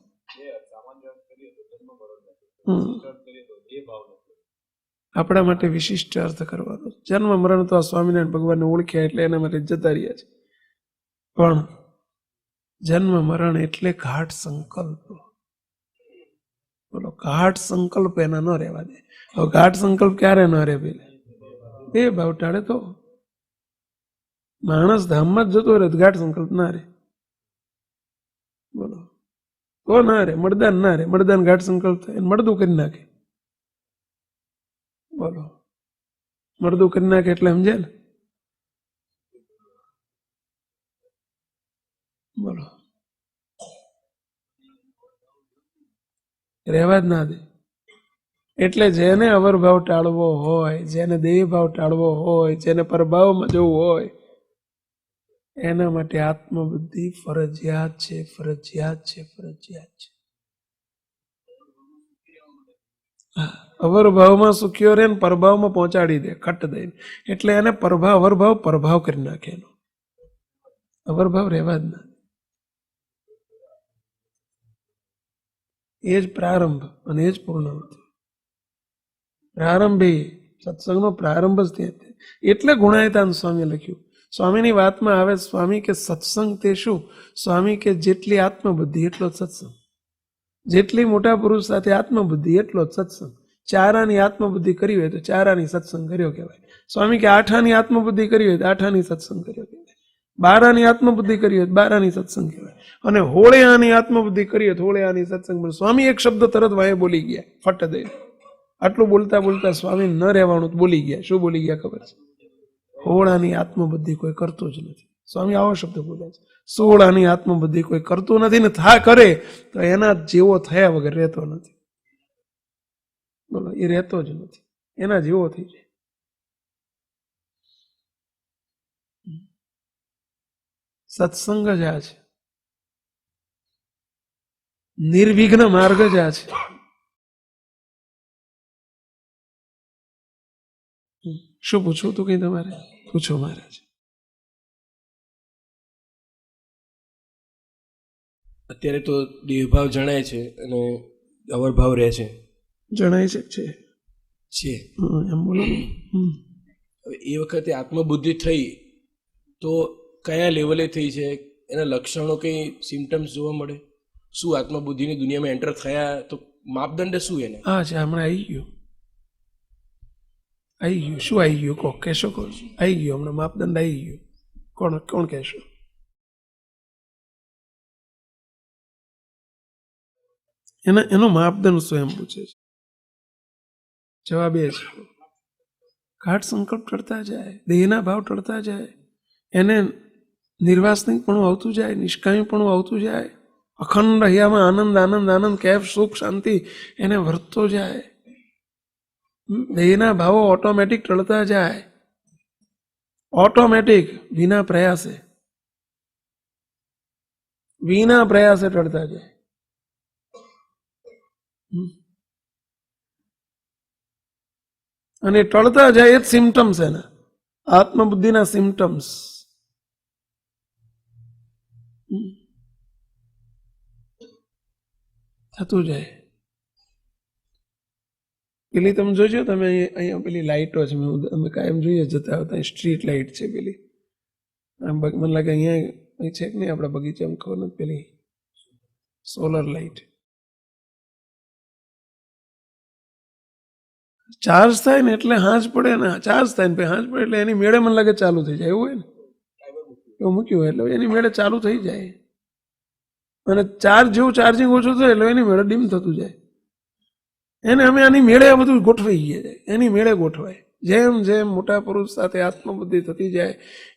A: આપણા માટે વિશિષ્ટ અર્થ કરવાનો. જન્મ મરણ તો આ સ્વામિનારાયણ ભગવાનને ઓળખ્યા એટલે એના માટે જતા રહ્યા છે. પણ જન્મ મરણ એટલે ઘાટ સંકલ્પ. બોલો, ઘાટ સંકલ્પ એના ન રહેવા દે. હવે ઘાટ સંકલ્પ ક્યારે ન રહે પેલે? બે ભાવ ટાળે તો માણસ ધામમાં જ જતો રહે તો ઘાટ સંકલ્પ ના રહે. બોલો, તો ના રે, મળદાન ના રે. મળદાન ઘાટ સંકલ્પ થાય, મળદું કરી નાખે. બોલો, મળદું કરી નાખે એટલે સમજે ને. બોલો, રહેવા જ ના દે. એટલે જેને અવરભાવ ટાળવો હોય, જેને દેહ ભાવ ટાળવો હોય, જેને પરભાવમાં જવું હોય, એના માટે આત્મબુદ્ધિ ફરજિયાત છે, ફરજિયાત છે, ફરજિયાત છે. અવરભાવમાં સુખ્યો રહે ને પરભાવમાં પહોંચાડી દે, ખટ દઈને. એટલે એને પરભાવ અવરભાવ પરભાવ કરી નાખે. એનો અવરભાવ રહેવા જ ના. એ જ પ્રારંભ અને એ જ પૂર્ણાવૃત્તિ. પ્રારંભ સત્સંગનો પ્રારંભ જ ત્યાં. એટલે ગુણાયતાન સ્વામી લખ્યું. સ્વામીની વાતમાં આવે, સ્વામી કે સત્સંગ તે શું? સ્વામી કે જેટલી આત્મબુદ્ધિ એટલો જ સત્સંગ. જેટલી મોટા પુરુષ સાથે આત્મબુદ્ધિ એટલો જ સત્સંગ. ચારાની આત્મબુદ્ધિ કરી હોય તો ચારાની સત્સંગ કર્યો કહેવાય. સ્વામી કે આઠાની આત્મબુદ્ધિ કરી હોય તો આઠાની સત્સંગ કર્યો કહેવાય. બારાની આત્મબુદ્ધિ કરી હોય તો બારાની સત્સંગ કહેવાય. અને હોળિયાની આત્મબુદ્ધિ કરી હોય તો હોળિયાની સત્સંગ. પણ સ્વામી એક શબ્દ તરત વાંહે બોલી ગયા, ફટ દઈ. આટલું બોલતા બોલતા સ્વામી ન રહેવાનું બોલી ગયા. શું બોલી ગયા ખબર છે? હોળાની આત્મબુદ્ધિ કોઈ કરતું જ નથી. સ્વામી આવો શબ્દ બોલ્યા છે. સોળાની આત્મબુદ્ધિ કોઈ કરતું નથી ને કરે તો એના જેવો થયા વગર રહેતો નથી. બોલો, એ રહેતો જ નથી, એના જેવો થઈ જાય. સત્સંગ જ આ છે, નિર્વિઘ્ન માર્ગ જ આ છે. શું પૂછવું તું કઈ તમારે? પૂછો મહારાજ.
D: અત્યારે તો દેહભાવ જણાય છે અને અવરભાવ રહે છે.
A: જણાય છે
D: છે
A: એમ બોલો.
D: હવે એ વખતે આત્મબુદ્ધિ થઈ તો કયા લેવલે થઈ છે? એના લક્ષણો કઈ સિમ્ટમ્સ જોવા મળે? શું આત્મબુદ્ધિની દુનિયામાં એન્ટર થયા તો માપદંડ શું એને?
A: હા છે, હમણાં આવી ગયું. શું આવી ગયું? કહો, કહેશો? કહો, આવી ગયું હમણાં માપદંડ આવી ગયું. કોણ કહેશો? એનો માપદંડ શું એમ પૂછે છે. જવાબ એ છે, ઘાટ સંકલ્પ ટળતા જાય, દેહના ભાવ ટળતા જાય, એને નિર્વાસનિકપણું આવતું જાય, નિષ્કામીપણું આવતું જાય, અખંડ હૈયામાં આનંદ આનંદ આનંદ, કેફ સુખ શાંતિ એને વર્તતો જાય. દેહના ભાવો ઓટોમેટિક ટળતા જાય, ઓટોમેટિક, વિના પ્રયાસે ટળતા જાય. અને ટળતા જાય એ જ સિમ્ટમ્સ, એના આત્મબુદ્ધિના સિમ્ટમ્સ. થતું જાય. પેલી તમે જોજો, તમે અહીંયા પેલી લાઇટો છે, અમે કાયમ જોઈએ જતા આવતા, સ્ટ્રીટ લાઇટ છે પેલી. મને લાગે અહીંયા છે કે નહીં આપણા બગીચામાં, ખબર નથી. પેલી સોલર લાઇટ ચાર્જ થાય ને એટલે હાંજ પડે ને, ચાર્જ થાય ને હાંજ પડે એટલે એની મેળે મને લાગે ચાલુ થઈ જાય. એવું હોય ને, એવું મૂક્યું હોય એટલે એની મેળે ચાલુ થઈ જાય. અને ચાર્જ જેવું ચાર્જિંગ ઓછું થાય એટલે એની મેળે ડીમ થતું જાય. એને અમે આની મેળે આ બધું ગોઠવાઈ ગયા જાય, એની મેળે ગોઠવાય. જેમ જેમ મોટા પુરુષ સાથે આત્મબુદ્ધિ થતી જાય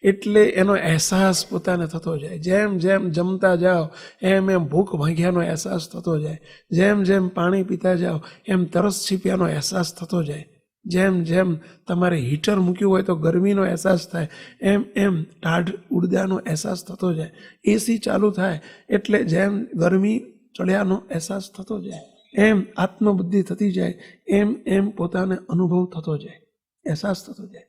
A: એટલે એનો અહેસાસ પોતાને થતો જાય. જેમ જેમ જમતા જાઓ એમ એમ ભૂખ ભાંગ્યાનો અહેસાસ થતો જાય. જેમ જેમ પાણી પીતા જાઓ એમ તરસ છીપ્યાનો અહેસાસ થતો જાય. જેમ જેમ તમારે હીટર મૂક્યું હોય તો ગરમીનો અહેસાસ થાય, એમ એમ ટાઢ ઉડદાનો અહેસાસ થતો જાય. એસી ચાલુ થાય એટલે જેમ ગરમી ચડ્યાનો અહેસાસ થતો જાય, એમ આત્મબુદ્ધિ થતી જાય, એમ એમ પોતાને અનુભવ થતો જાય, અહેસાસ થતો જાય.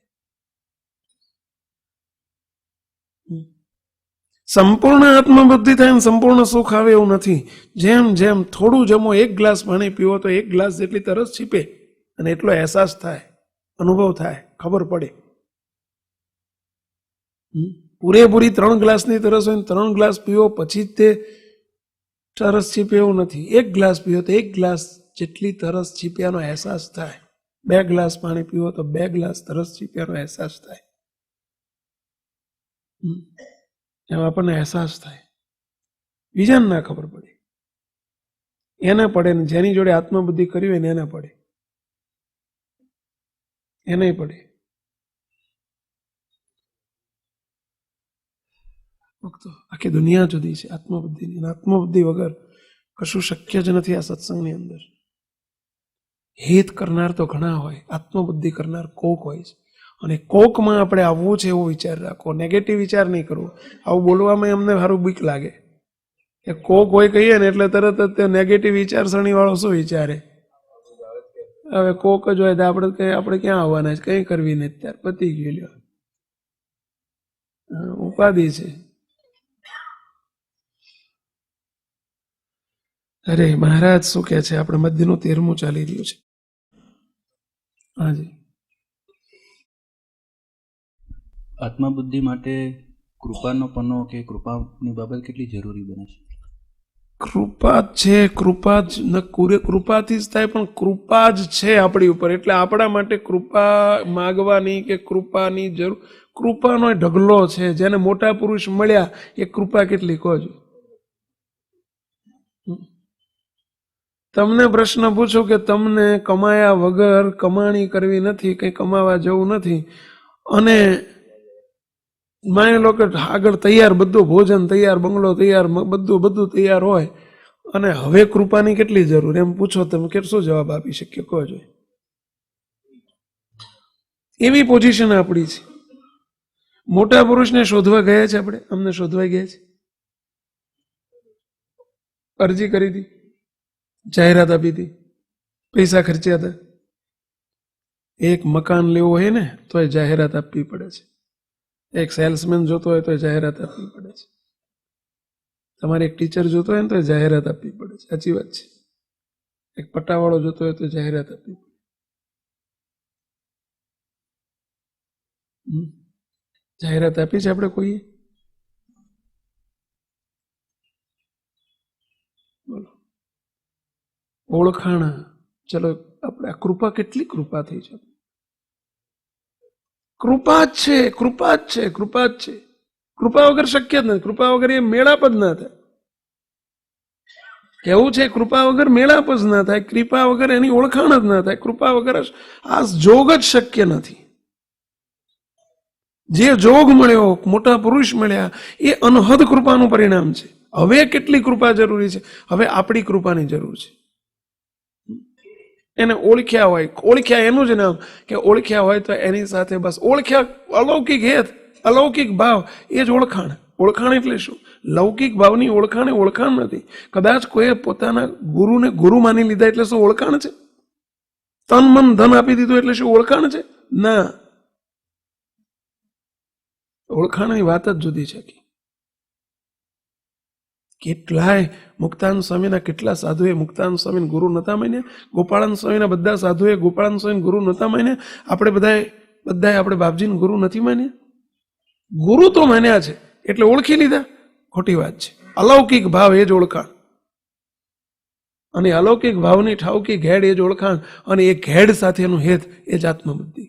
A: સંપૂર્ણ આત્મબુદ્ધિ થાય ને સંપૂર્ણ સુખ આવે એવું નથી. જેમ જેમ થોડું જમો, એક ગ્લાસ પાણી પીવો તો એક ગ્લાસ જેટલી તરસ છીપે અને એટલો અહેસાસ થાય, અનુભવ થાય, ખબર પડે. પૂરેપૂરી 3 ગ્લાસની તરસ હોય ને 3 ગ્લાસ પીવો પછી જ તે તરસ છીપે એવું નથી. એક ગ્લાસ પીવો તો એક ગ્લાસ જેટલી તરસ છીપ્યાનો અહેસાસ થાય, 2 ગ્લાસ પાણી પીવો તો 2 ગ્લાસ તરસ છીપ્યાનો અહેસાસ થાય, એમ આપણને અહેસાસ થાય. બીજાને ના ખબર પડે, એને પડે ને જેની જોડે આત્મબુદ્ધિ કરી હોય ને એને પડે, એને પડે. આખી દુનિયા જુદી છે આત્મબુદ્ધિની. આત્મબુદ્ધિ વગર કશું શક્ય જ નથી આ સત્સંગની અંદર. હિત કરનાર તો ઘણા હોય, આત્મબુદ્ધિ કરનાર કોક હોય છે. અને કોકમાં આપણે આવવું છે એવો વિચાર રાખો, નેગેટિવ વિચાર નહીં કરવો. આવું બોલવામાં અમને સારું બીક લાગે કે કોક હોય કહીએ ને એટલે તરત જ તે નેગેટિવ વિચારસરણી વાળો શું વિચારે, હવે કોક જ હોય તો આપણે ક્યાં આવવાના છે, કંઈ કરવી નથી, ત્યાર પતી ગયું. લ્યો ઉપાધિ છે. અરે મહારાજ શું કે છે, આપણે મધ્યનું 13મું ચાલી રહ્યું છે. હાજી.
E: આત્મબુદ્ધિ માટે કૃપાનો પન્નો કે કૃપાની બાબત કેટલી જરૂરી બને છે?
A: કૃપા જ છે, કૃપા જ કૃપાથી જ થાય, પણ કૃપા જ છે આપણી ઉપર. એટલે આપણા માટે કૃપા માગવાની કે કૃપાની જરૂર, કૃપાનો ઢગલો છે. જેને મોટા પુરુષ મળ્યા એ કૃપા કેટલી કહો છો. તમને પ્રશ્ન પૂછું કે તમને કમાયા વગર કમાણી કરવી નથી, કંઈ કમાવા જવું નથી, અને માની લો કે આગળ તૈયાર બધું ભોજન તૈયાર, બંગલો તૈયાર, બધું તૈયાર હોય, અને હવે કૃપાની કેટલી જરૂર એમ પૂછો તમે, કેટલો જવાબ આપી શકીએ કહો છો. એવી પોઝિશન આપણી છે. મોટા પુરુષને શોધવા ગયા છે આપણે, અમને શોધવા ગયા છે, અરજી કરી હતી, જાહેરાત આપી હતી, પૈસા ખર્ચ્યા હતા. એક મકાન લેવું હોય ને તો એ જાહેરાત આપવી પડે છે. એક સેલ્સમેન જોતો હોય તો જાહેરાત આપવી પડે છે. તમારે એક ટીચર જોતો હોય ને તો જાહેરાત આપવી પડે છે. સાચી વાત છે. એક પટ્ટાવાળો જોતો હોય તો જાહેરાત આપવી પડે. જાહેરાત આપી છે આપણે કોઈએ? બોલો. ઓળખાણ. ચલો આપણે આ કૃપા, કેટલી કૃપા થઈ છે. કૃપા જ છે, કૃપા જ છે, કૃપા જ છે. કૃપા વગર શક્ય જ નથી. કૃપા વગર એ મેળાપ જ ના થાય. કેવું છે, કૃપા વગર મેળાપ જ ના થાય, કૃપા વગર એની ઓળખાણ જ ના થાય, કૃપા વગર આ જોગ જ શક્ય નથી. જે જોગ મળ્યો, મોટા પુરુષ મળ્યા, એ અનહદ કૃપાનું પરિણામ છે. હવે કેટલી કૃપા જરૂરી છે? હવે આપણી કૃપાની જરૂર છે. એને ઓળખ્યા હોય, ઓળખ્યા એનું જ નામ કે ઓળખ્યા હોય તો એની સાથે બસ ઓળખ્યા. અલૌકિક હેત, અલૌકિક ભાવ, એ જ ઓળખાણ. ઓળખાણ એટલે શું? લૌકિક ભાવની ઓળખાણ એ ઓળખાણ નથી. કદાચ કોઈ પોતાના ગુરુને ગુરુ માની લીધા એટલે શું ઓળખાણ છે? તન મન ધન આપી દીધું એટલે શું ઓળખાણ છે? ના, ઓળખાણની વાત જ જુદી છે. કેટલાય મુક્તાનંદ સ્વામીના કેટલા સાધુએ મુક્તાનંદ સ્વામીને ગુરુ નતા માન્યા, ગોપાળાનંદ સ્વામીના બધા સાધુએ ગોપાળાનંદ સ્વામીને ગુરુ નતા માન્યા, આપણે બધાએ આપણે બાપજીને ગુરુ નથી માન્યા. ગુરુ તો માન્યા છે એટલે ઓળખી લીધા, ખોટી વાત છે. અલૌકિક ભાવ એ જ ઓળખાણ, અને અલૌકિક ભાવની ઠાવકી ઘેડ એ જ ઓળખાણ, અને એ ઘેડ સાથેનું હેત એ જ આત્મબુદ્ધિ.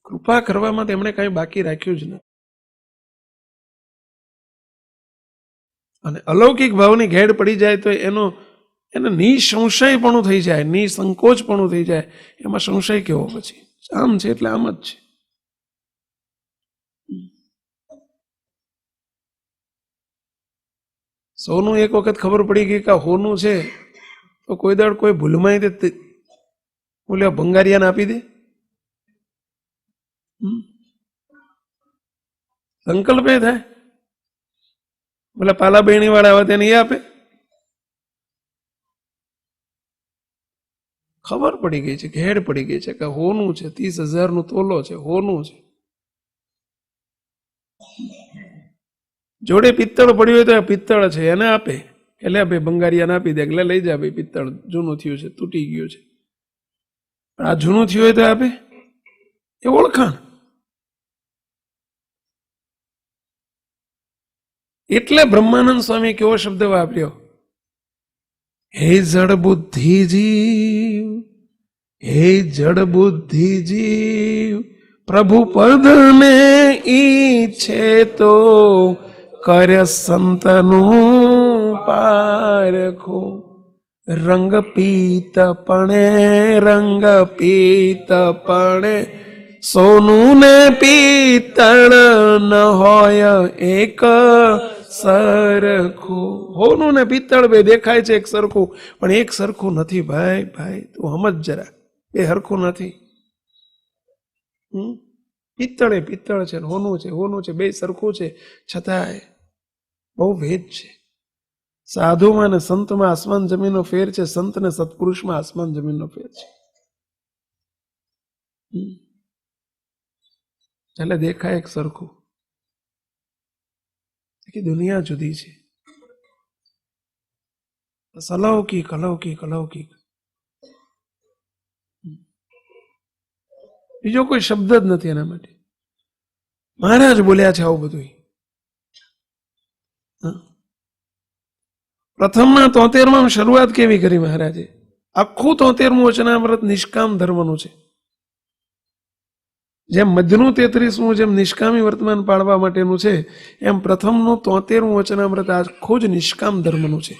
A: કૃપા કરવામાં તેમણે કાંઈ બાકી રાખ્યું જ નથી. અને અલૌકિક ભાવની ઘેડ પડી જાય તો એને નિસંશયપણું થઈ જાય, નિસંકોચપણું થઈ જાય. એમાં સંશય કેવો પછી? આમ છે એટલે આમ જ છે. સોનું એક વખત ખબર પડી ગઈ કે હોનું છે તો કોઈ દાડ કોઈ ભૂલમાં બોલ્યો ભંગારિયાને આપી દે. સંકલ્પ એ થાય, બોલા પાલા બહેણી વાળા આવે તેને એ આપે. ખબર પડી ગઈ છે, ઘેડ પડી ગઈ છે કે હોનું છે, 30,000 તોલો છે, હોનું છે. જોડે પિત્તળ પડ્યું હોય તો પિત્તળ છે એને આપે કે લે ભાઈ બંગારિયાને આપી દે, એટલે લઈ જા ભાઈ, પિત્તળ જૂનું થયું છે, તૂટી ગયું છે. પણ આ જૂનું થયું હોય તો આપે, એ ઓળખાણ. એટલે બ્રહ્માનંદ સ્વામી કેવો શબ્દ વાપર્યો હે જડ બુદ્ધિ જીવ, હે જડ બુદ્ધિ જીવ, પ્રભુ પદને ઈચ્છે તો કર્ય સંતનું પારખો. રંગ પીતપણે, રંગ પીતપણે, સોનું ને પિત્તળ ન હોય એક સરખું. હોનું ને પિત્તળ બે દેખાય છે એક સરખું, પણ એક સરખું નથી ભાઈ. ભાઈ તું સમજ જરા, એ સરખું નથી. પિત્તળ એ પિત્તળ છે, હોનું છે હોનું છે, બે સરખું છે, છતાંય બહુ ભેદ છે. સાધુમાં ને સંતમાં આસમાન જમીનનો ફેર છે, સંત ને સત્પુરુષમાં આસમાન જમીનનો ફેર છે. એટલે દેખાય એક સરખું, કે દુનિયા જુદી છે. અલૌકિક અલૌકિક અલૌકિક, બીજો કોઈ શબ્દ જ નથી એના માટે. મહારાજ બોલ્યા છે આવું બધું. પ્રથમમાં 73માં શરૂઆત કેવી કરી મહારાજે? આખું 73મું વચનામૃત નિષ્કામ ધર્મનું છે. જેમ મધ્યનું 33મું જેમ નિષ્કામી વર્તમાન પાળવા માટેનું છે, એમ પ્રથમનું 73મું વચનામૃત આખું જ નિષ્કામ ધર્મનું છે.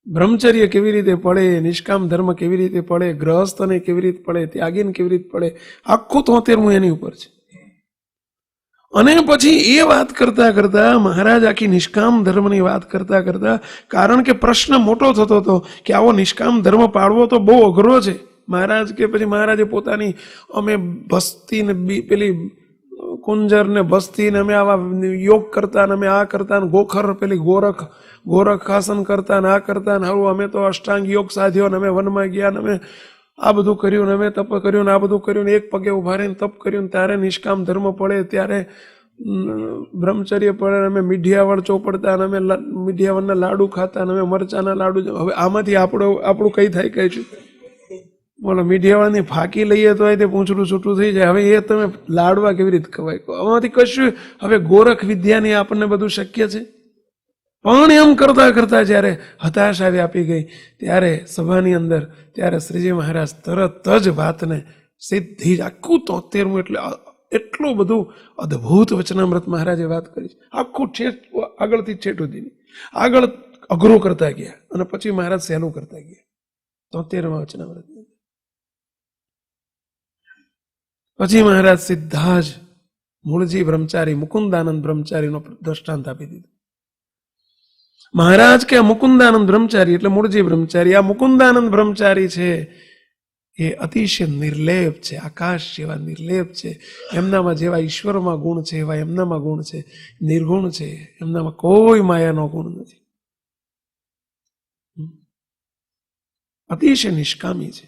A: બ્રહ્મચર્ય કેવી રીતે પડે, નિષ્કામ ધર્મ કેવી રીતે પડે, ગ્રહસ્થને કેવી રીતે પડે, ત્યાગીને કેવી રીતે પડે, આખું 73મું એની ઉપર છે. અને પછી એ વાત કરતા કરતા મહારાજ આખી નિષ્કામ ધર્મની વાત કરતા કરતા, કારણ કે પ્રશ્ન મોટો થતો હતો કે આવો નિષ્કામ ધર્મ પાળવો તો બહુ અઘરો છે. મહારાજ કે પછી મહારાજે પોતાની અમે બસ્તી ને પેલી કુંજર ને બસ્તી ને અમે આવા યોગ કરતા ને અમે આ કરતા ને ગોખર પેલી ગોરખ આસન કરતા ને આ કરતા ને હવે અમે તો અષ્ટાંગ યોગ સાધ્યો ને અમે વનમાં ગયા ને અમે આ બધું કર્યું ને અમે તપ કર્યું ને આ બધું કર્યું ને એક પગે ઉભા રહીને તપ કર્યું ને ત્યારે નિષ્કામ ધર્મ પડે, ત્યારે બ્રહ્મચર્ય પડે, અમે મીઠિયાવળ ચોપડતા ને અમે મીઠિયાવળના લાડુ ખાતા ને અમે મરચાના લાડુ. હવે આમાંથી આપણું કઈ થાય કઈ છે? બોલો, મીઠિયાવાળાની ફાંકી લઈએ તો તે પૂંછડું છૂટું થઈ જાય. હવે એ તમે લાડવા કેવી રીતે ખવાય? આમાંથી કશું હવે ગોરખ વિદ્યાની આપણને બધું શક્ય છે. પણ એમ કરતા કરતા જ્યારે હતાશા વ્યાપી ગઈ ત્યારે સભાની અંદર, ત્યારે શ્રીજી મહારાજ તરત જ વાતને સીધી જ આખું 73મું એટલે એટલું બધું અદ્ભુત વચનામૃત મહારાજે વાત કરી. આખું છેટ આગળથી છેટ સુધીની આગળ અઘરું કરતા ગયા અને પછી મહારાજ સહેલું કરતા ગયા 73મા વચનામૃત. પછી મહારાજ સીધા જ મૂળજી બ્રહ્મચારી મુકુંદાનંદ બ્રહ્મચારીનો દ્રષ્ટાંત આપી દીધું. મહારાજ કે મુકુંદાનંદ બ્રહ્મચારી એટલે મૂળજી બ્રહ્મચારી. આ મુકુંદાનંદ બ્રહ્મચારી છે એ અતિશય નિર્લેપ છે, આકાશ જેવા નિર્લેપ છે. એમનામાં જેવા ઈશ્વરમાં ગુણ છે એવા એમનામાં ગુણ છે, નિર્ગુણ છે. એમનામાં કોઈ માયાનો ગુણ નથી, અતિશય નિષ્કામી છે.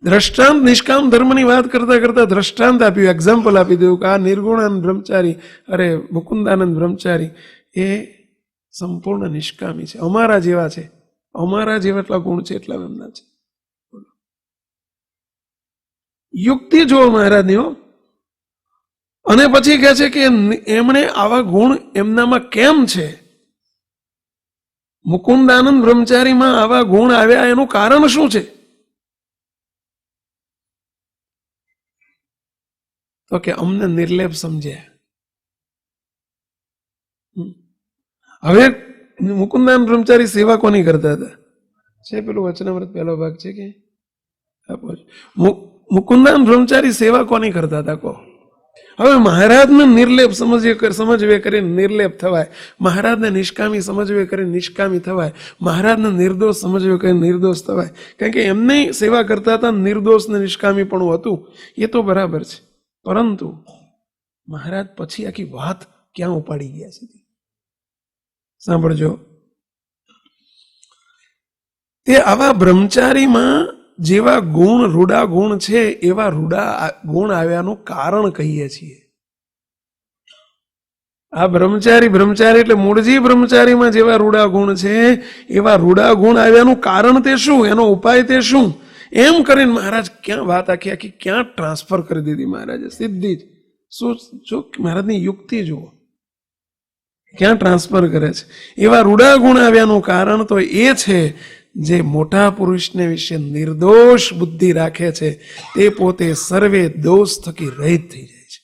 A: દ્રષ્ટાંત નિષ્કામ ધર્મની વાત કરતા કરતા દ્રષ્ટાંત આપ્યું, એક્ઝામ્પલ આપી દીધું કે આ નિર્ગુણાનંદ બ્રહ્મચારી, અરે મુકુંદાનંદ બ્રહ્મચારી એ સંપૂર્ણ નિષ્કામી છે. અમારા જેવા છે, અમારા જેવા એટલા ગુણ છે એટલા એમના છે. યુક્તિ જુઓ મહારાજની હો. અને પછી કહે છે કે એમણે આવા ગુણ એમનામાં કેમ છે? મુકુંદાનંદ બ્રહ્મચારીમાં આવા ગુણ આવ્યા એનું કારણ શું છે? તો કે અમને નિર્લેપ સમજ્યા. હવે મુકુંદાનંદ બ્રહ્મચારી સેવા કોની કરતા હતા? છે પેલું વચનામૃત પહેલો ભાગ છે કે મુકુંદાનંદ બ્રહ્મચારી સેવા કોની કરતા હતા કહો? હવે મહારાજને નિર્લેપ સમજવે કરીને નિર્લેપ થવાય, મહારાજને નિષ્કામી સમજવે કરીને નિષ્કામી થવાય, મહારાજને નિર્દોષ સમજવે કરીને નિર્દોષ થવાય. કારણ કે એમને સેવા કરતા હતા, નિર્દોષ ને નિષ્કામી પણ હતું, એ તો બરાબર છે. પરંતુ મહારાજ પછી આખી વાત ક્યાં ઉપાડી ગયા છે સાંભળજો. તે આવા બ્રહ્મચારીમાં જેવા ગુણ રૂડા ગુણ છે એવા રૂડા ગુણ આવ્યાનું કારણ કહીએ છીએ. આ બ્રહ્મચારી એટલે મૂળજી બ્રહ્મચારીમાં જેવા રૂડા ગુણ છે એવા રૂડા ગુણ આવ્યાનું કારણ તે શું, એનો ઉપાય તે શું, એમ કરીને મહારાજ ક્યાં વાત આખી આખી ક્યાં ટ્રાન્સફર કરી દીધી મહારાજે સીધી જ. શું જો મહારાજની યુક્તિ જુઓ. ક્યાં ટ્રાન્સફર કરે છે? એવા રૂડા ગુણ આવ્યાનું કારણ તો એ છે જે મોટા પુરુષને વિશે નિર્દોષ બુદ્ધિ રાખે છે તે પોતે સર્વે દોષ થકી રહિત થઈ જાય છે.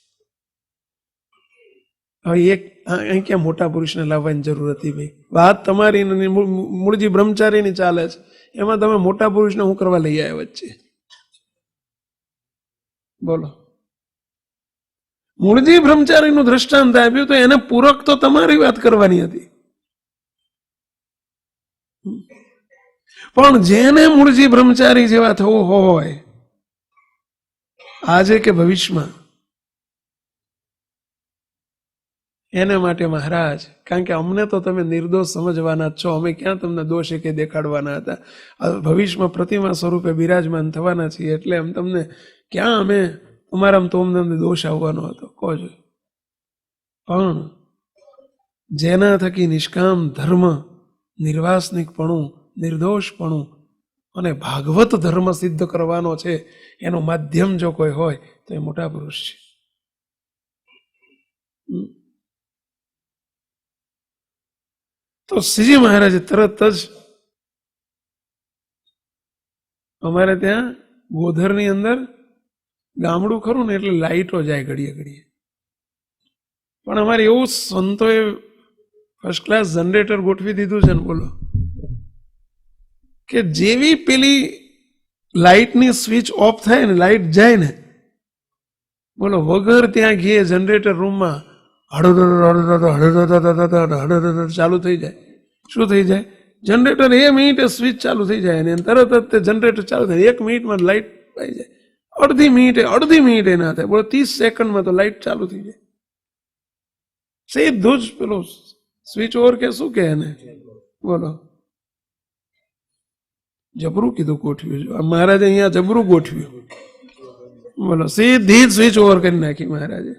A: હવે એક અહીં ક્યાં મોટા પુરુષને લાવવાની જરૂર હતી ભાઈ? વાત તમારી મૂળજી બ્રહ્મચારીની ચાલે છે, એમાં તમે મોટા પુરુષને હું કરવા લઈ આવ્યા વચ્ચે? બોલો. મૂળજી બ્રહ્મચારીનું દ્રષ્ટાંત આપ્યું તો એને પૂરક તો તમારી વાત કરવાની હતી. પણ જેને મૂળજી બ્રહ્મચારી જેવા થવું હોય આજે કે ભવિષ્યમાં, એને માટે મહારાજ, કારણ કે અમને તો તમે નિર્દોષ સમજવાના જ છો, અમે ક્યાં તમને દોષ કે દેખાડવાના હતા. ભવિષ્યમાં પ્રતિમા સ્વરૂપે બિરાજમાન થવાના છીએ એટલે એમ તમને ક્યાં અમે અમારામાં તો અમને દોષ આવવાનો હતો કહો છો. પણ જેના થકી નિષ્કામ ધર્મ, નિર્વાસનિકપણું, નિર્દોષપણું અને ભાગવત ધર્મ સિદ્ધ કરવાનો છે એનું માધ્યમ જો કોઈ હોય તો એ મોટા પુરુષ છે. તો શ્રીજી મહારાજે તરત જ અમારે ત્યાં ગોધરની અંદર ગામડું ખરું ને એટલે લાઈટો જાય ઘડીએ ઘડીએ, પણ અમારે એવું સંતોએ ફર્સ્ટ ક્લાસ જનરેટર ગોઠવી દીધું છે ને બોલો, કે જેવી પેલી લાઇટની સ્વિચ ઓફ થાય ને, લાઇટ જાય ને, બોલો વગર ત્યાં ગયે જનરેટર રૂમમાં ચાલુ થઈ જાય. શું થઈ જાય? જનરેટર એ મિનિટે સ્વિચ ચાલુ થઈ જાય ને તરત જ તે જનરેટર ચાલુ થાય. 1 મિનિટમાં લાઇટ આવી જાય, અડધી મિનિટે ના થાય, બોલો 30 સેકન્ડમાં તો લાઇટ ચાલુ થઈ જાય. સીધું જ પેલું સ્વિચ ઓવર કે શું કે એને બોલો, જબરું કીધું ગોઠવ્યું. મહારાજે અહીંયા જબરું ગોઠવ્યું બોલો, સીધી જ સ્વિચ ઓવર કરી નાખી મહારાજે.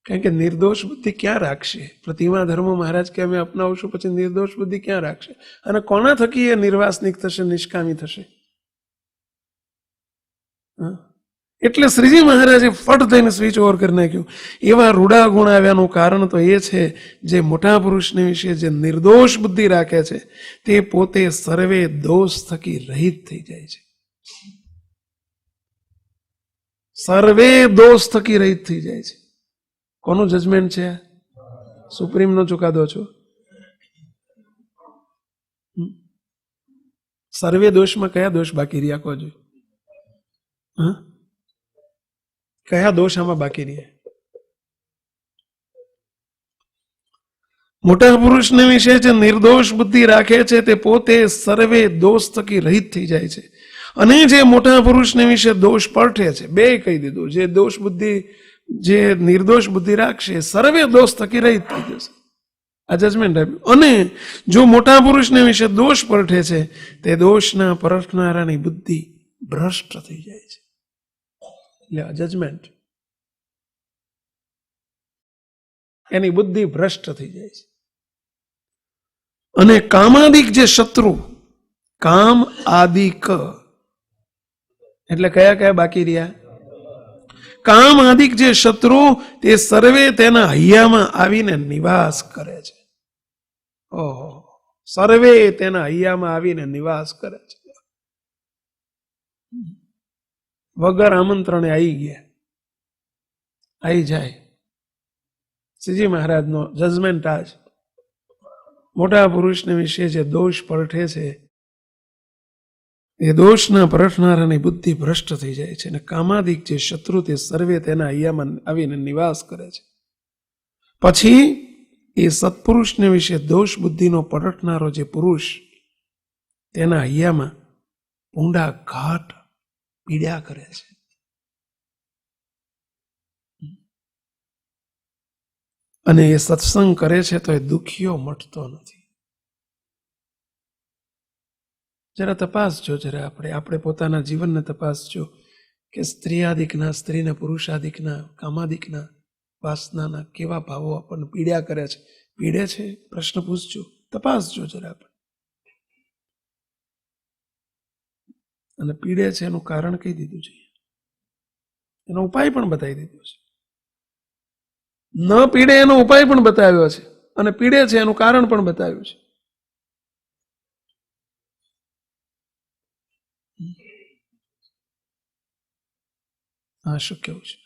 A: કારણ કે નિર્દોષ બુદ્ધિ ક્યાં રાખશે? પ્રતિમા ધર્મ મહારાજ કે અમે અપનાવશું પછી નિર્દોષ બુદ્ધિ ક્યાં રાખશે? અને કોના થકી એ નિર્વાસનિક થશે, નિષ્કામી થશે? એટલે શ્રીજી મહારાજે ફટ થઈને સ્વિચ ઓવર કરી નાખ્યું. એવા રૂડા ગુણ આવ્યાનું કારણ તો એ છે જે મોટા પુરુષને વિશે જે નિર્દોષ બુદ્ધિ રાખે છે તે પોતે સર્વે દોષ થકી રહિત થઈ જાય છે. સર્વે દોષ થકી રહિત થઈ જાય છે. કોનું જજમેન્ટ છે? સુપ્રીમનો ચુકાદો છો. સર્વે દોષમાં કયા દોષ બાકી રહ્યા કહો છો? કયા દોષ આમાં બાકી રહ્યા? મોટા પુરુષને વિશે જે નિર્દોષ બુદ્ધિ રાખે છે તે પોતે સર્વે દોષ થકી રહિત થઈ જાય છે. અને જે મોટા પુરુષને વિશે દોષ પડઠે છે, બે કહી દીધું, જે દોષ બુદ્ધિ, જે નિર્દોષ બુદ્ધિ રાખશે સર્વે દોષ થકી રહિત થઈ જશે. આ જજમેન્ટ આપ્યું. અને જો મોટા પુરુષને વિશે દોષ પડઠે છે તે દોષના પરખનારાની બુદ્ધિ ભ્રષ્ટ થઈ જાય છે. એટલે જજમેન્ટ, એની બુદ્ધિ ભ્રષ્ટ થઈ જાય છે. અને કામાદિક જે શત્રુ, કામ આદિક એટલે કયા કયા બાકી રહ્યા? કામ આદિક જે શત્રુ તે સર્વે તેના હૈયામાં આવીને નિવાસ કરે છે. ઓહો, સર્વે તેના હૈયામાં આવીને નિવાસ કરે છે. વગર આમંત્રણે આવી ગયા, આવી જાય. શ્રીજી મહારાજનો જજમેન્ટ આ છે. મોટા પુરુષને વિશે જે દોષ પડઠે છે એ દોષના પરખનારાની બુદ્ધિ ભ્રષ્ટ થઈ જાય છે. અને કામાદિક જે શત્રુ તે સર્વે તેના હૈયામાં આવીને નિવાસ કરે છે. પછી એ સત્પુરુષને વિશે દોષ બુદ્ધિનો પડટનારો જે પુરુષ તેના હૈયામાં ઊંડા ઘાટ પીડા કરે છે. અને એ સત્સંગ કરે છે તો એ દુખીઓ મટતો નથી. જરા તપાસજો, જરા આપણે પોતાના જીવનને તપાસજો કે સ્ત્રીઆદિકના, સ્ત્રીના પુરુષાદિકના, કામાદિકના વાસનાના કેવા ભાવો આપણને પીડ્યા કરે છે. પીડે છે? પ્રશ્ન પૂછજો, તપાસજો જરા. અને પીડે છે એનું કારણ કહી દીધું છે, એનો ઉપાય પણ બતાવી દીધો છે. ન પીડે એનો ઉપાય પણ બતાવ્યો છે અને પીડે છે એનું કારણ પણ બતાવ્યું છે. હા, શું કેવું છે?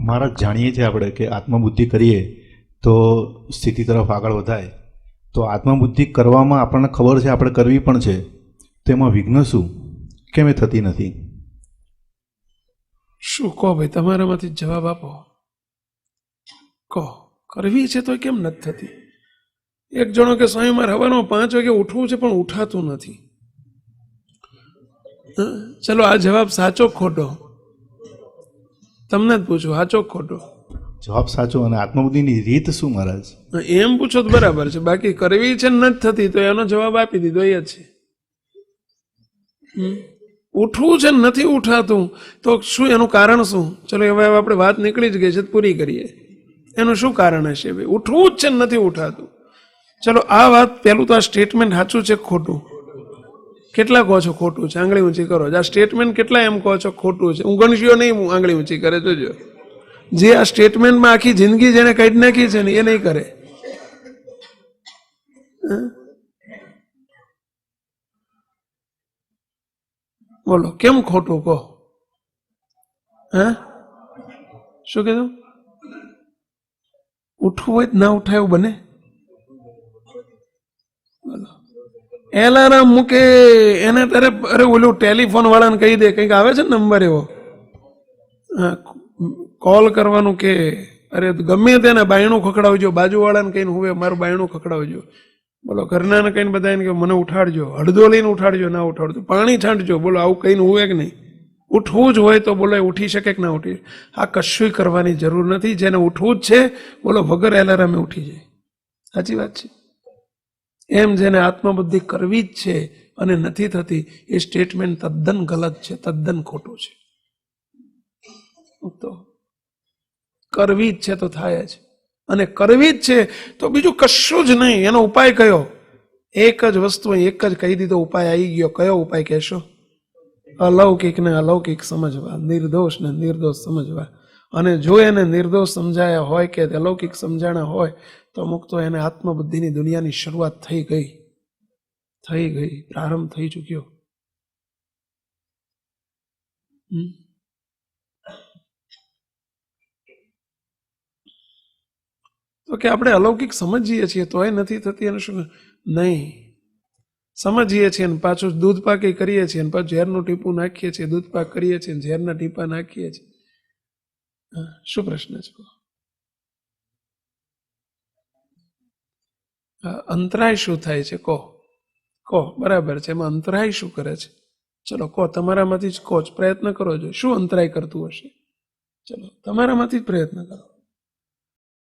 G: મારા જાણીએ છીએ આપણે કે આત્મબુદ્ધિ કરીએ તો સ્થિતિ તરફ આગળ વધાય. તો આત્મબુદ્ધિ કરવામાં આપણને ખબર છે, આપણે કરવી પણ છે, તો એમાં વિઘ્ન શું, કેમ એ થતી નથી?
A: શું કહો ભાઈ, તમારામાંથી જવાબ આપો. કહો, કરવી છે તો કેમ નથી થતી? એક જણો કે સ્વામી મારે હવાનો 5 વાગે ઉઠવું છે પણ ઉઠાતું નથી. ચલો, આ જવાબ સાચો ખોટો? તમને જ પૂછું, સાચો ખોટો?
G: જવાબ સાચો. અને આત્મબુદ્ધિની રીત શું મહારાજ?
A: એમ પૂછો તો બરાબર છે. બાકી કરવી છે નથી થતી તો એનો જવાબ આપી દીધો એ જ છે. ઉઠવું છે નથી ઉઠાતું તો શું એનું કારણ શું? ચલો, હવે આપણે વાત નીકળી જ ગઈ છે, પૂરી કરીએ. એનું શું કારણ હશે ભાઈ? ઉઠવું જ છે નથી ઉઠાતું. ચલો, આ વાત પહેલું તો આ સ્ટેટમેન્ટ સાચું છે ખોટું? કેટલા કહો છો ખોટું છે? આંગળી ઊંચી કરો. આ સ્ટેટમેન્ટ કેટલા એમ કહો છો ખોટું છે? હું ગણશીઓ નહીં, હું આંગળી ઊંચી કરે જોજો. જે આ સ્ટેટમેન્ટમાં આખી જિંદગી જેને કાઢી નાખી છે ને એ નહીં કરે. બોલો, કેમ ખોટું કહો? હા, શું કીધું? ઉઠવું હોય ના ઉઠાય એવું બને? બોલો, એલાર્મ મૂકે એને તારે, અરે ઓલું ટેલિફોન વાળાને કહી દે, કંઈક આવે છે ને નંબર એવો, હા, કોલ કરવાનું કે અરે ગમે તેને બાયણું ખખડાવજો, બાજુવાળાને કહીને હું મારું બાયણું ખખડાવજો. બોલો, ઘરનાને કહીને બધાને કે મને ઉઠાડજો, અડધો લઈને ઉઠાડજો, ના ઉઠાડજો, પાણી છાંટજો. બોલો, આવું કહીને હુવે કે નહીં? ઉઠવું જ હોય તો બોલો ઉઠી શકે કે ના ઉઠી? આ કશું કરવાની જરૂર નથી. જેને ઉઠવું જ છે બોલો વગર એલાર્મે ઉઠી જાય. સાચી વાત છે. એમ જેને આત્મબુદ્ધિ કરવી જ છે અને નથી થતી એ સ્ટેટમેન્ટ તદ્દન ગલત છે, તદ્દન ખોટું છે. તો કરવી જ છે તો થાય જ, અને કરવી જ છે તો બીજું કશું જ નહીં. એનો ઉપાય કયો? એક જ વસ્તુ એક જ કહી દીધો, ઉપાય આવી ગયો. કયો ઉપાય કહેશો? અલૌકિક ને અલૌકિક સમજવા, નિર્દોષ ને નિર્દોષ સમજવા. અને જો એને નિર્દોષ સમજાયા હોય કે અલૌકિક સમજાણા હોય તો અમુક તો એને આત્મબુદ્ધિની દુનિયાની શરૂઆત થઈ ગઈ, પ્રારંભ થઈ ચૂક્યો. તો કે આપણે અલૌકિક સમજીએ છીએ તોય નથી થતી, અને શું નહીં સમજીએ છીએ ને પાછું દૂધ પાકી કરીએ છીએ ને પાછું ઝેરનું ટીપું નાખીએ છીએ, દૂધ પાક કરીએ છીએ ને ઝેરના ટીપા નાખીએ છીએ. શું પ્રશ્ન છે? અંતરાય શું થાય છે? કહો. બરાબર છે, એમાં અંતરાય શું કરે છે? ચલો કહો, તમારામાંથી જ કહો, પ્રયત્ન કરો. જો શું અંતરાય કરતું હશે? ચલો તમારામાંથી જ પ્રયત્ન કરો.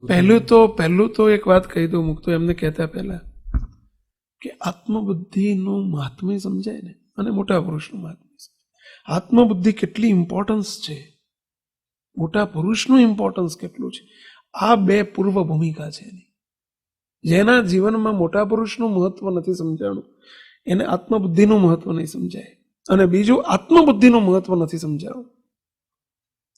A: પહેલું તો એક વાત કહી દઉં મુક્તો એમને કહેતા પહેલા કે આત્મબુદ્ધિનું મહાત્મ્ય સમજાય ને, અને મોટા પુરુષનું મહાત્મ્ય સમજાય. આત્મબુદ્ધિ કેટલી ઇમ્પોર્ટન્સ છે, મોટા પુરુષનું ઇમ્પોર્ટન્સ કેટલું છે, આ બે પૂર્વ ભૂમિકા છે એની. જેના જીવનમાં મોટા પુરુષનું મહત્વ નથી સમજાણું એને આત્મબુદ્ધિનું મહત્વ નહીં સમજાય. અને બીજું આત્મબુદ્ધિનું મહત્વ નથી સમજાણું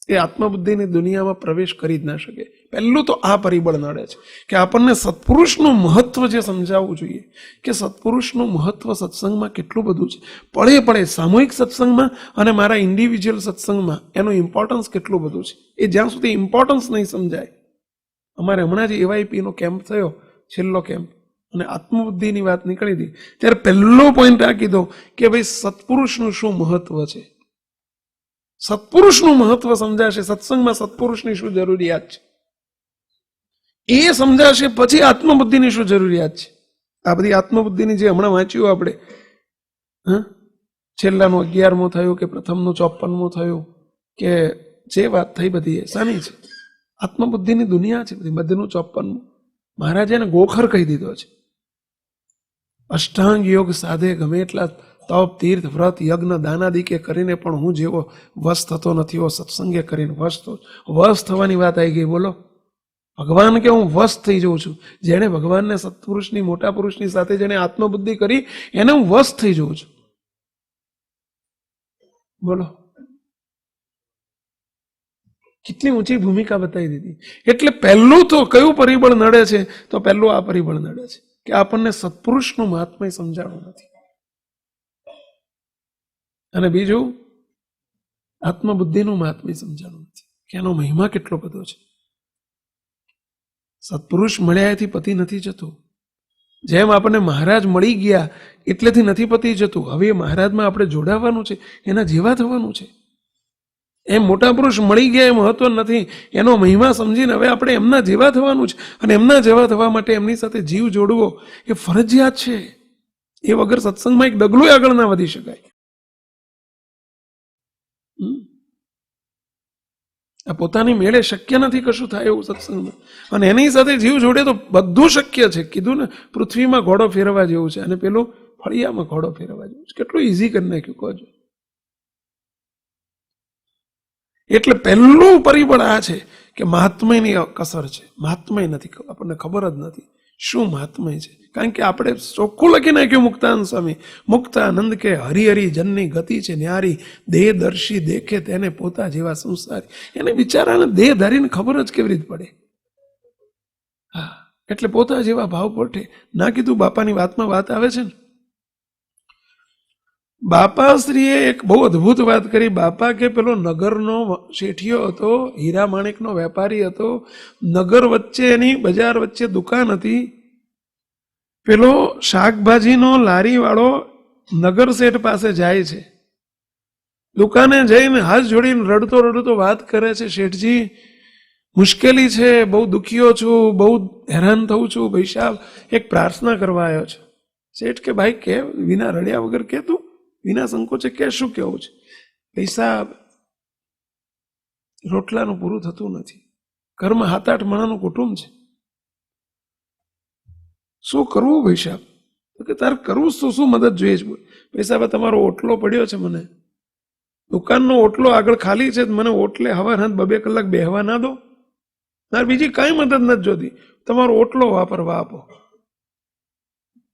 A: એ આત્મબુદ્ધિની દુનિયામાં પ્રવેશ કરી જ ના શકે. પહેલું તો આ પરિબળ નડે છે કે આપણને સત્પુરુષનું મહત્વ જે સમજાવવું જોઈએ કે સત્પુરુષનું મહત્વ સત્સંગમાં કેટલું બધું છે, પડે સામૂહિક સત્સંગમાં અને મારા ઇન્ડિવિજ્યુઅલ સત્સંગમાં એનું ઇમ્પોર્ટન્સ કેટલું બધું છે. એ જ્યાં સુધી ઇમ્પોર્ટન્સ નહીં સમજાય. અમારે હમણાં જ એવાયપીનો કેમ્પ થયો, છેલ્લો કેમ્પ, અને આત્મબુદ્ધિની વાત નીકળી હતી ત્યારે પહેલો પોઈન્ટ આ કીધો કે ભાઈ સત્પુરુષનું શું મહત્વ છે. સત્પુરુષનું મહત્વ સમજાશે, સત્સંગમાં સત્પુરુષની શું જરૂરિયાત છે એ સમજાશે, પછી આત્મબુદ્ધિની શું જરૂરિયાત છે. આ બધી આત્મબુદ્ધિની જે હમણાં વાંચ્યું આપણે, છેલ્લાનું 11મું થયું કે પ્રથમનું 54મું થયું કે જે વાત થઈ બધી એ શાની છે? આત્મબુદ્ધિની દુનિયા છે બધી. મધ્યનું 54મું મહારાજે એને ગોખર કહી દીધો છે. અષ્ટાંગ યોગ સાધે ગમે એટલા તપ તીર્થ વ્રત યજ્ઞ દાનાદિ કે કરીને પણ હું જેવો વશ થતો નથી એવો સત્સંગે કરીને વશ થવાની વાત આવી ગઈ. બોલો, ભગવાન કે હું વશ થઈ જઉં છું. જેણે ભગવાનને સત્પુરુષની મોટા પુરુષની સાથે જેણે આત્મબુદ્ધિ કરી એને હું વશ થઈ જઉં છું. બોલો કેટલી ઊંચી ભૂમિકા બતાવી દીધી. એટલે પહેલું તો કયું પરિબળ નડે છે? તો પહેલું આ પરિબળ નડે છે કે આપણને સત્પુરુષનું મહાત્મય સમજાણું નથી. અને બીજું આત્મબુદ્ધિનું મહાત્મય સમજાણું નથી કે એનો મહિમા કેટલો બધો છે. સત્પુરુષ મળ્યાથી પતિ નથી જતું. જેમ આપણને મહારાજ મળી ગયા એટલેથી નથી પતિ જતું. હવે એ મહારાજમાં આપણે જોડાવાનું છે, એના જેવા થવાનું છે. એમ મોટા પુરુષ મળી ગયા એ મહત્વ નથી. એનો મહિમા સમજીને હવે આપણે એમના જેવા થવાનું છે. અને એમના જેવા થવા માટે એમની સાથે જીવ જોડવો એ ફરજિયાત છે. એ વગર સત્સંગમાં એક ડગલું આગળ ના વધી શકાય. આ પોતાની મેળે શક્ય નથી કશું થાય એવું સત્સંગમાં. અને એની સાથે જીવ જોડે તો બધું શક્ય છે. કીધું ને, પૃથ્વીમાં ઘોડો ફેરવા જેવું છે અને પેલું ફળિયામાં ઘોડો ફેરવા જેવું છે. કેટલું ઈઝી કરી નાખ્યું કહો. એટલે પહેલું પરિબળ આ છે કે મહાત્મયની કસર છે. મહાત્મય નથી, આપણને ખબર જ નથી શું મહાત્મય છે. કારણ કે આપણે ચોખ્ખું લખી નાખ્યું મુક્તાનંદ સ્વામી, મુક્તાનંદ કે હરિહરિ જનની ગતિ છે ન્યારી, દેહદર્શી દેખે તેને પોતા જેવા સંસારી. એને બિચારાને દેહ ધારીને ખબર જ કેવી રીતે પડે? હા, એટલે પોતા જેવા ભાવ પોઠે. ના કીધું બાપાની વાતમાં વાત આવે છે ને. બાપાશ્રીએ એક બહુ અદભુત વાત કરી. બાપા કે પેલો નગરનો શેઠિયો હતો, હીરા માણેકનો વેપારી હતો. નગર વચ્ચે એની બજાર વચ્ચે દુકાન હતી. પેલો શાકભાજીનો લારી વાળો નગર શેઠ પાસે જાય છે. દુકાને જઈને હાથ જોડીને રડતો રડતો વાત કરે છે, શેઠજી મુશ્કેલી છે, બહુ દુખીઓ છું, બહુ હેરાન થઉં છું, ભાઈ સાહેબ એક પ્રાર્થના કરવા આવ્યો છે. શેઠ કે ભાઈ કે વિના રડ્યા વગર કે તું વિના સંકોચે કે શું કેવું છે? ભાઈ સાહેબ રોટલાનું પૂરું થતું નથી, ઘરમાં 7-8 માણસનું કુટુંબ છે, શું કરવું ભાઈ સાહેબ? તો કે તારે કરવું શું મદદ જોઈએ છે? ભાઈ સાહેબ તમારો ઓટલો પડ્યો છે, મને દુકાનનો ઓટલો આગળ ખાલી છે, મને ઓટલે હવાર હાથ 2-2 કલાક બેહવા ના દો. તારે બીજી કાંઈ મદદ નથી જોતી, તમારો ઓટલો વાપરવા આપો.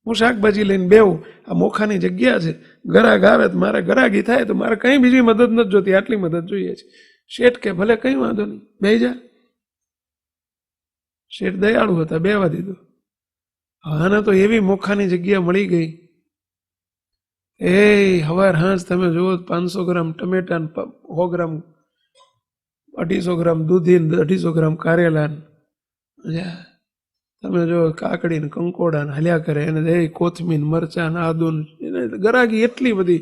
A: હું શાકભાજી લઈને બેહું, આ મોખાની જગ્યા છે, ગરાગ આવે તો મારે ગરાગી થાય તો મારે કંઈ બીજી મદદ નથી જોતી, આટલી મદદ જોઈએ છે. શેઠ કે ભલે કંઈ વાંધો નહીં, બેહી જા. શેઠ દયાળુ હતા, બેહવા દીધું. આને તો એવી મોખાની જગ્યા મળી ગઈ. એ હવાર હાંજ તમે જુઓ 500 ગ્રામ ટમેટા, 100 ગ્રામ 250 ગ્રામ દૂધી, 250 ગ્રામ કારેલા, તમે જો કાકડી ને કંકોડા ને હલ્યા કરે, એને એ કોથમીર મરચા ને આદુ, ગરાગી એટલી બધી,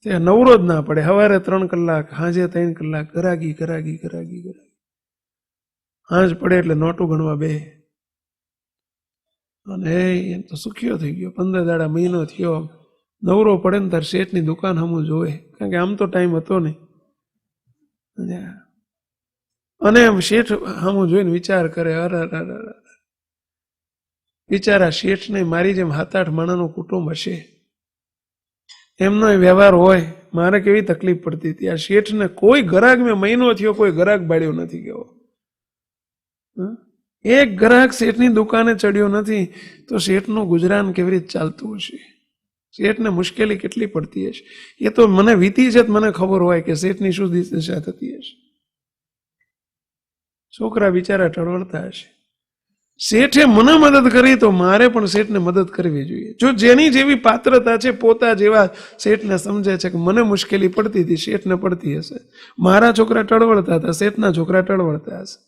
A: ત્યાં નવરો જ ના પડે. સવારે 3 કલાક, સાંજે 3 કલાક, ગરાગી ગરાગી ગરાગી ગરાગી. હાંજ પડે એટલે નોટું ગણવા બે. અને એમ તો સુખ્યો થઈ ગયો. 15 દાડા મહિનો થયો, નવરો પડે ને તાર શેઠની દુકાન હમું જોવે, કારણ કે આમ તો ટાઈમ હતો નહીં. અને શેઠ હમું જોઈને વિચાર કરે, અરે બિચારા શેઠને મારી જેમ 7-8 માણસનું કુટુંબ હશે, એમનો વ્યવહાર હોય, મારે કેવી તકલીફ પડતી હતી. આ શેઠને કોઈ ગ્રાહક, મેં મહિનો થયો કોઈ ગ્રાહક બાળ્યો નથી કેવો, એક ગ્રાહક શેઠની દુકાને ચડ્યો નથી, તો શેઠનું ગુજરાન કેવી રીતે ચાલતું હશે? શેઠને મુશ્કેલી કેટલી પડતી હશે? એ તો મને વીતી છે, મને ખબર હોય કે શેઠની શું દિશા થતી હશે. છોકરા બિચારા ટળવળતા હશે. શેઠે મને મદદ કરી તો મારે પણ શેઠને મદદ કરવી જોઈએ. જો જેની જેવી પાત્રતા છે, પોતા જેવા શેઠને સમજે છે કે મને મુશ્કેલી પડતી હતી, શેઠને પડતી હશે. મારા છોકરા ટળવળતા હતા, શેઠના છોકરા ટળવળતા હશે.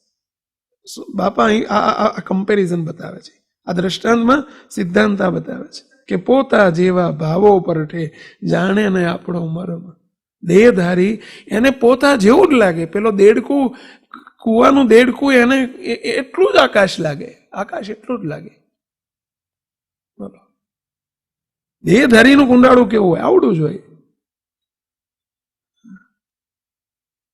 A: બાપા અહીં આ કમ્પેરિઝન બતાવે છે, આ દ્રષ્ટાંતમાં સિદ્ધાંત આ બતાવે છે કે પોતા જેવા ભાવો પરઠે જાણે ને આપણો મરમ. દેહધારી એને પોતા જેવું જ લાગે. પેલો દેડકું, કુવાનું દેડકું, એને એટલું જ આકાશ લાગે, આકાશ એટલું જ લાગે. બોલો, દેહધારીનું કુંડાળું કેવું હોય? આવડું જ હોય.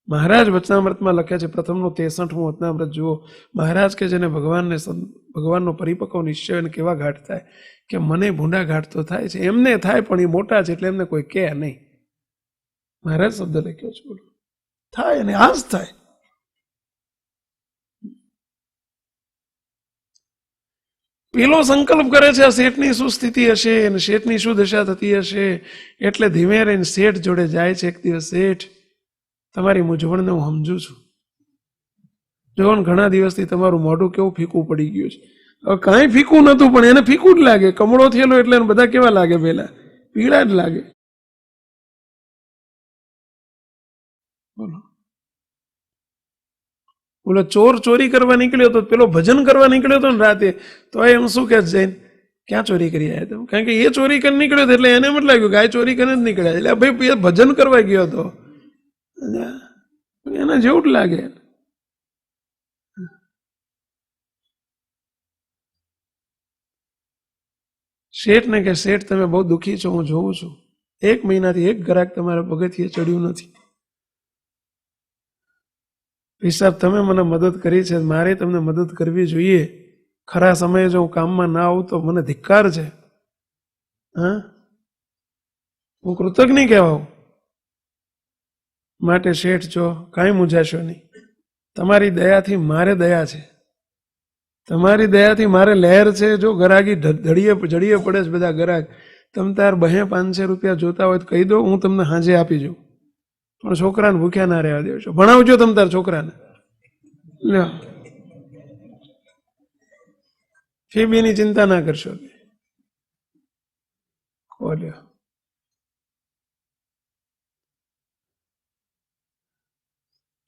A: મહારાજ વચનામૃતમાં લખે છે, પ્રથમનું 63મું વચનામૃત જુઓ. મહારાજ કે જેને ભગવાનનો પરિપક્વ નિશ્ચય એને કેવા ઘાટ થાય કે મને ભૂંડા ઘાટ તો થાય છે, એમને થાય પણ એ મોટા છે એટલે એમને કોઈ કહે નહીં. મહારાજ શબ્દ લખ્યો છે, બોલો થાય અને આ જ થાય. પેલો સંકલ્પ કરે છે આ શેઠની શું સ્થિતિ હશે અને શેઠની શું દશા થતી હશે, એટલે ધીમે રહીને શેઠ જોડે જાય છે. એક દિવસ શેઠ, તમારી મૂંઝવણને હું સમજુ છું. જો ને ઘણા દિવસથી તમારું મોઢું કેવું ફીકું પડી ગયું છે. હવે કાંઈ ફીકું નહોતું પણ એને ફીકું જ લાગે. કમળો થયેલો એટલે એને બધા કેવા લાગે? પેલા પીળા જ લાગે. બોલો બોલો, ચોર ચોરી કરવા નીકળ્યો હતો, પેલો ભજન કરવા નીકળ્યો હતો ને રાતે, તો એમ શું કે જઈને ક્યાં ચોરી કરી આવ્યા તમે? કારણ કે એ ચોરી કરી નીકળ્યો હતો એટલે એને એમ જ લાગ્યું કે આ ચોરી કરીને જ નીકળ્યા. એટલે ભાઈ એ ભજન કરવા ગયો હતો, એને જેવું જ લાગે. શેઠને કે શેઠ તમે બહુ દુઃખી છો, હું જોઉં છું. 1 મહિનાથી એક ગ્રાહક તમારા પગથિયે ચડ્યું નથી. હિસાબ તમે મને મદદ કરી છે, મારે તમને મદદ કરવી જોઈએ. ખરા સમયે જો હું કામમાં ના આવું તો મને ધિક્કાર છે. હા, હું કૃતજ્ઞ કહેવાઉં. માટે શેઠ જો કાંઈ મૂંઝાશો નહીં. તમારી દયાથી મારે દયા છે, તમારી દયાથી મારે લહેર છે. જો ગરાગી જડીએ પડે છે બધા ગરાગ, તમે તાર 200-500 રૂપિયા જોતા હોય તો કહી દો, હું તમને હાજે આપી જાઉં. પણ છોકરાને ભૂખ્યા ના રહેવા દેજો. ભણાવજો તમે તાર છોકરાને. લ્યો, ફીબીની ચિંતા ના કરશો. લ્યો,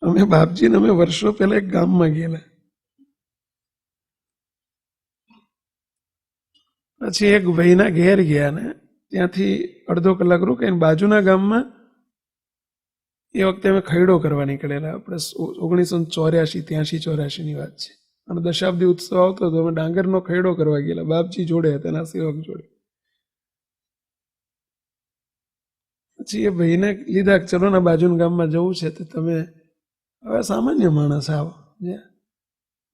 A: અમે બાપજીને અમે વર્ષો પહેલા એક ગામમાં ગયેલા. પછી એક ભાઈના ઘેર ગયા ને ત્યાંથી અડધો કલાક રોકાઈને બાજુના ગામમાં એ વખતે અમે ખૈડો કરવા નીકળેલા. આપણે 1984-83-84 ની વાત છે. અને દશાબ્દી ઉત્સવ આવતો હતો, અમે ડાંગરનો ખૈડો કરવા ગયેલા બાપજી જોડે, તેના સેવક જોડે. પછી એ ભાઈને લીધા, ચલો ને બાજુના ગામમાં જવું છે તો તમે હવે સામાન્ય માણસ આવો.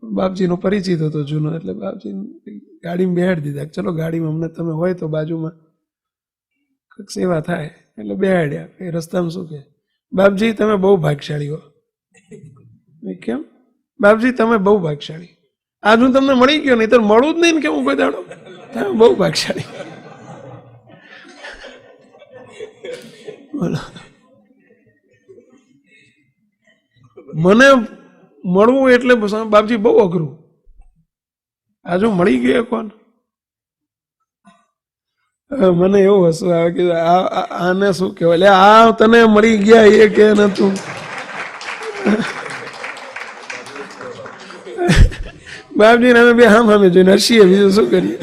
A: બાપજીનો પરિચિત હતો જૂનો, એટલે બાપજી ગાડીમાં બેહાડી દીધા. ચલો ગાડીમાં અમને તમે હોય તો બાજુમાં સેવા થાય, એટલે બેહાડ્યા. એ રસ્તામાં શું કે, બાપજી તમે બહુ ભાગશાળી હો. કેમ? બાપજી તમે બહુ ભાગશાળી. આજ હું તમને મળી ગયો, નહીં તો મળું જ નહીં ને કે હું કોઈ દાડો. તમે બહુ ભાગશાળી. બોલો, મને મળવું એટલે બાપજી બહુ અઘરું. આજે હું મળી ગયો કોણ? મને એવું હસવું આવે કે આને શું કહેવાય, એટલે આ તને મળી ગયા એ કે નતું. બાપજીને અમે બે સામે જોઈને હસીએ, બીજું શું કરીએ.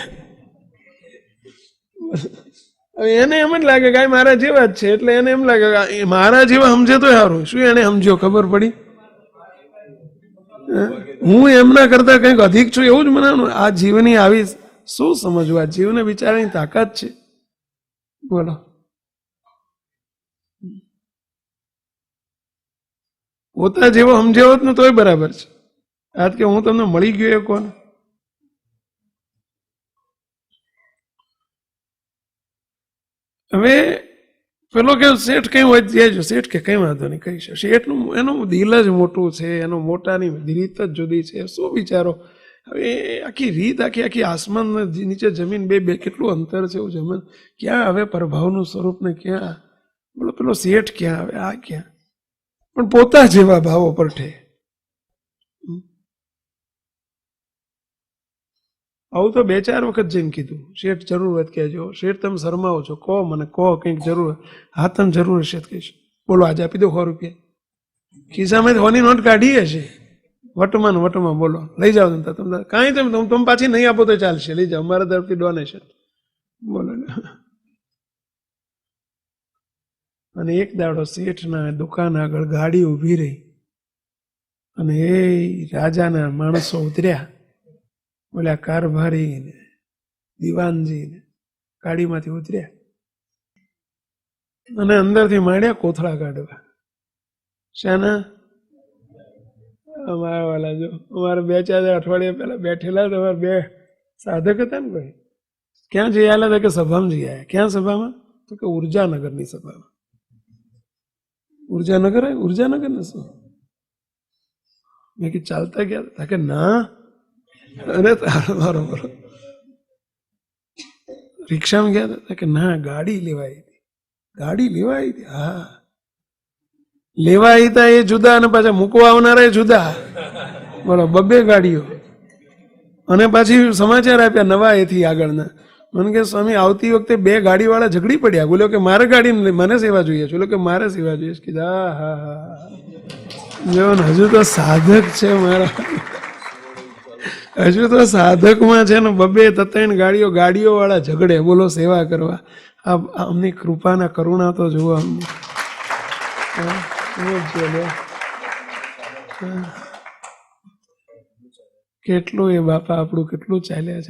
A: એને એમ જ લાગે કે મારા જેવા જ છે, એટલે એને એમ લાગે કે મારા જેવા સમજે તો સારું. શું એને સમજ્યો? ખબર પડી હું એમના કરતા કંઈક અધિક છું એવું જ મને. આ જીવની આવી શું સમજવા? જીવને બિચારાની તાકાત છે. બોલો, પોતા જેવો સમજ્યો હોત ને તોય બરાબર છે. આજ કે હું તમને મળી ગયો એ કોણ? હવે પેલો કે શેઠ કઈ હોય જાય, શેઠ કે કઈ વાંધો નહીં કરી શકે. શેઠનું એનું દિલ જ મોટું છે, એનું મોટાની રીત જ જુદી છે. શું વિચારો? હવે આખી રીત આખી આસમાન નીચે જમીન બે કેટલું અંતર છે એવું જમીન. ક્યાં હવે પ્રભાવનું સ્વરૂપ ને ક્યાં બોલો પેલો શેઠ ક્યાં આવે, આ ક્યાં? પણ પોતા જેવા ભાવો પરઠે. આવું તો 2-4 વખત જઈને કીધું. શેઠ જરૂર હોય કહેજો, શેઠ તમે શરમાવો છો, કહો મને, કહો કંઈક જરૂર. હા તને જરૂર હશે કહીશ. બોલો આજે આપી દો 100 રૂપિયા. ખિસ્સામાં 100ની નોટ કાઢી હશે, વટમાં બોલો લઈ જાઓ. તમે કાંઈ તમે પાછી નહીં આપો તો ચાલશે, લઈ જાઓ, અમારા તરફથી ડોનેશન. બોલો. અને એક દાડો શેઠના દુકાન આગળ ગાડી ઊભી રહી અને એ રાજાના માણસો ઉતર્યા. બોલ્યા કારભારી ને દિવાનજી ને ગાડીમાંથી ઉતર્યા અને અંદરથી માંડ્યા કોથળા કાઢવા. શાના? અમારા વાલા જો અમારે 2-4 અઠવાડિયા પહેલા બેઠેલા તમારે 2 સાધક હતા ને કોઈ, ક્યાં જઈ આવેલા હતા કે સભામાં જઈ આવ્યા. ક્યાં સભામાં? તો કે ઉર્જાનગરની સભામાં. ઉર્જાનગર ને શું? મેં કે ચાલતા ગયા હતા કે ના? અરે બરોબર. રિક્ષામાં ગયા હતા કે ના ગાડી લેવાઈ હતી. ગાડી લેવાઈ હતી? હા, લેવાઈ હતા એ જુદા અને પાછા મૂકવા આવનારા એ જુદા. બોલો, બબ્બે ગાડીઓ. અને પાછી સમાચાર આપ્યા નવા એથી આગળના. મને કે સ્વામી આવતી વખતે 2 ગાડીવાળા ઝઘડી પડ્યા. બોલ્યો કે મારે ગાડી મને સેવા જોઈએ છે, બોલ્યો કે મારે સેવા જોઈએ છે. કીધું હા હા હા, જો ને હજુ તો સાધક છે મારા, હજુ તો સાધકમાં છે ને 2-3 ગાડીઓ વાળા ઝઘડે, બોલો સેવા કરવા. આ અમની કૃપાના કરુણા તો જુઓ અમને. કેટલું એ બાપા આપણું કેટલું ચાલ્યા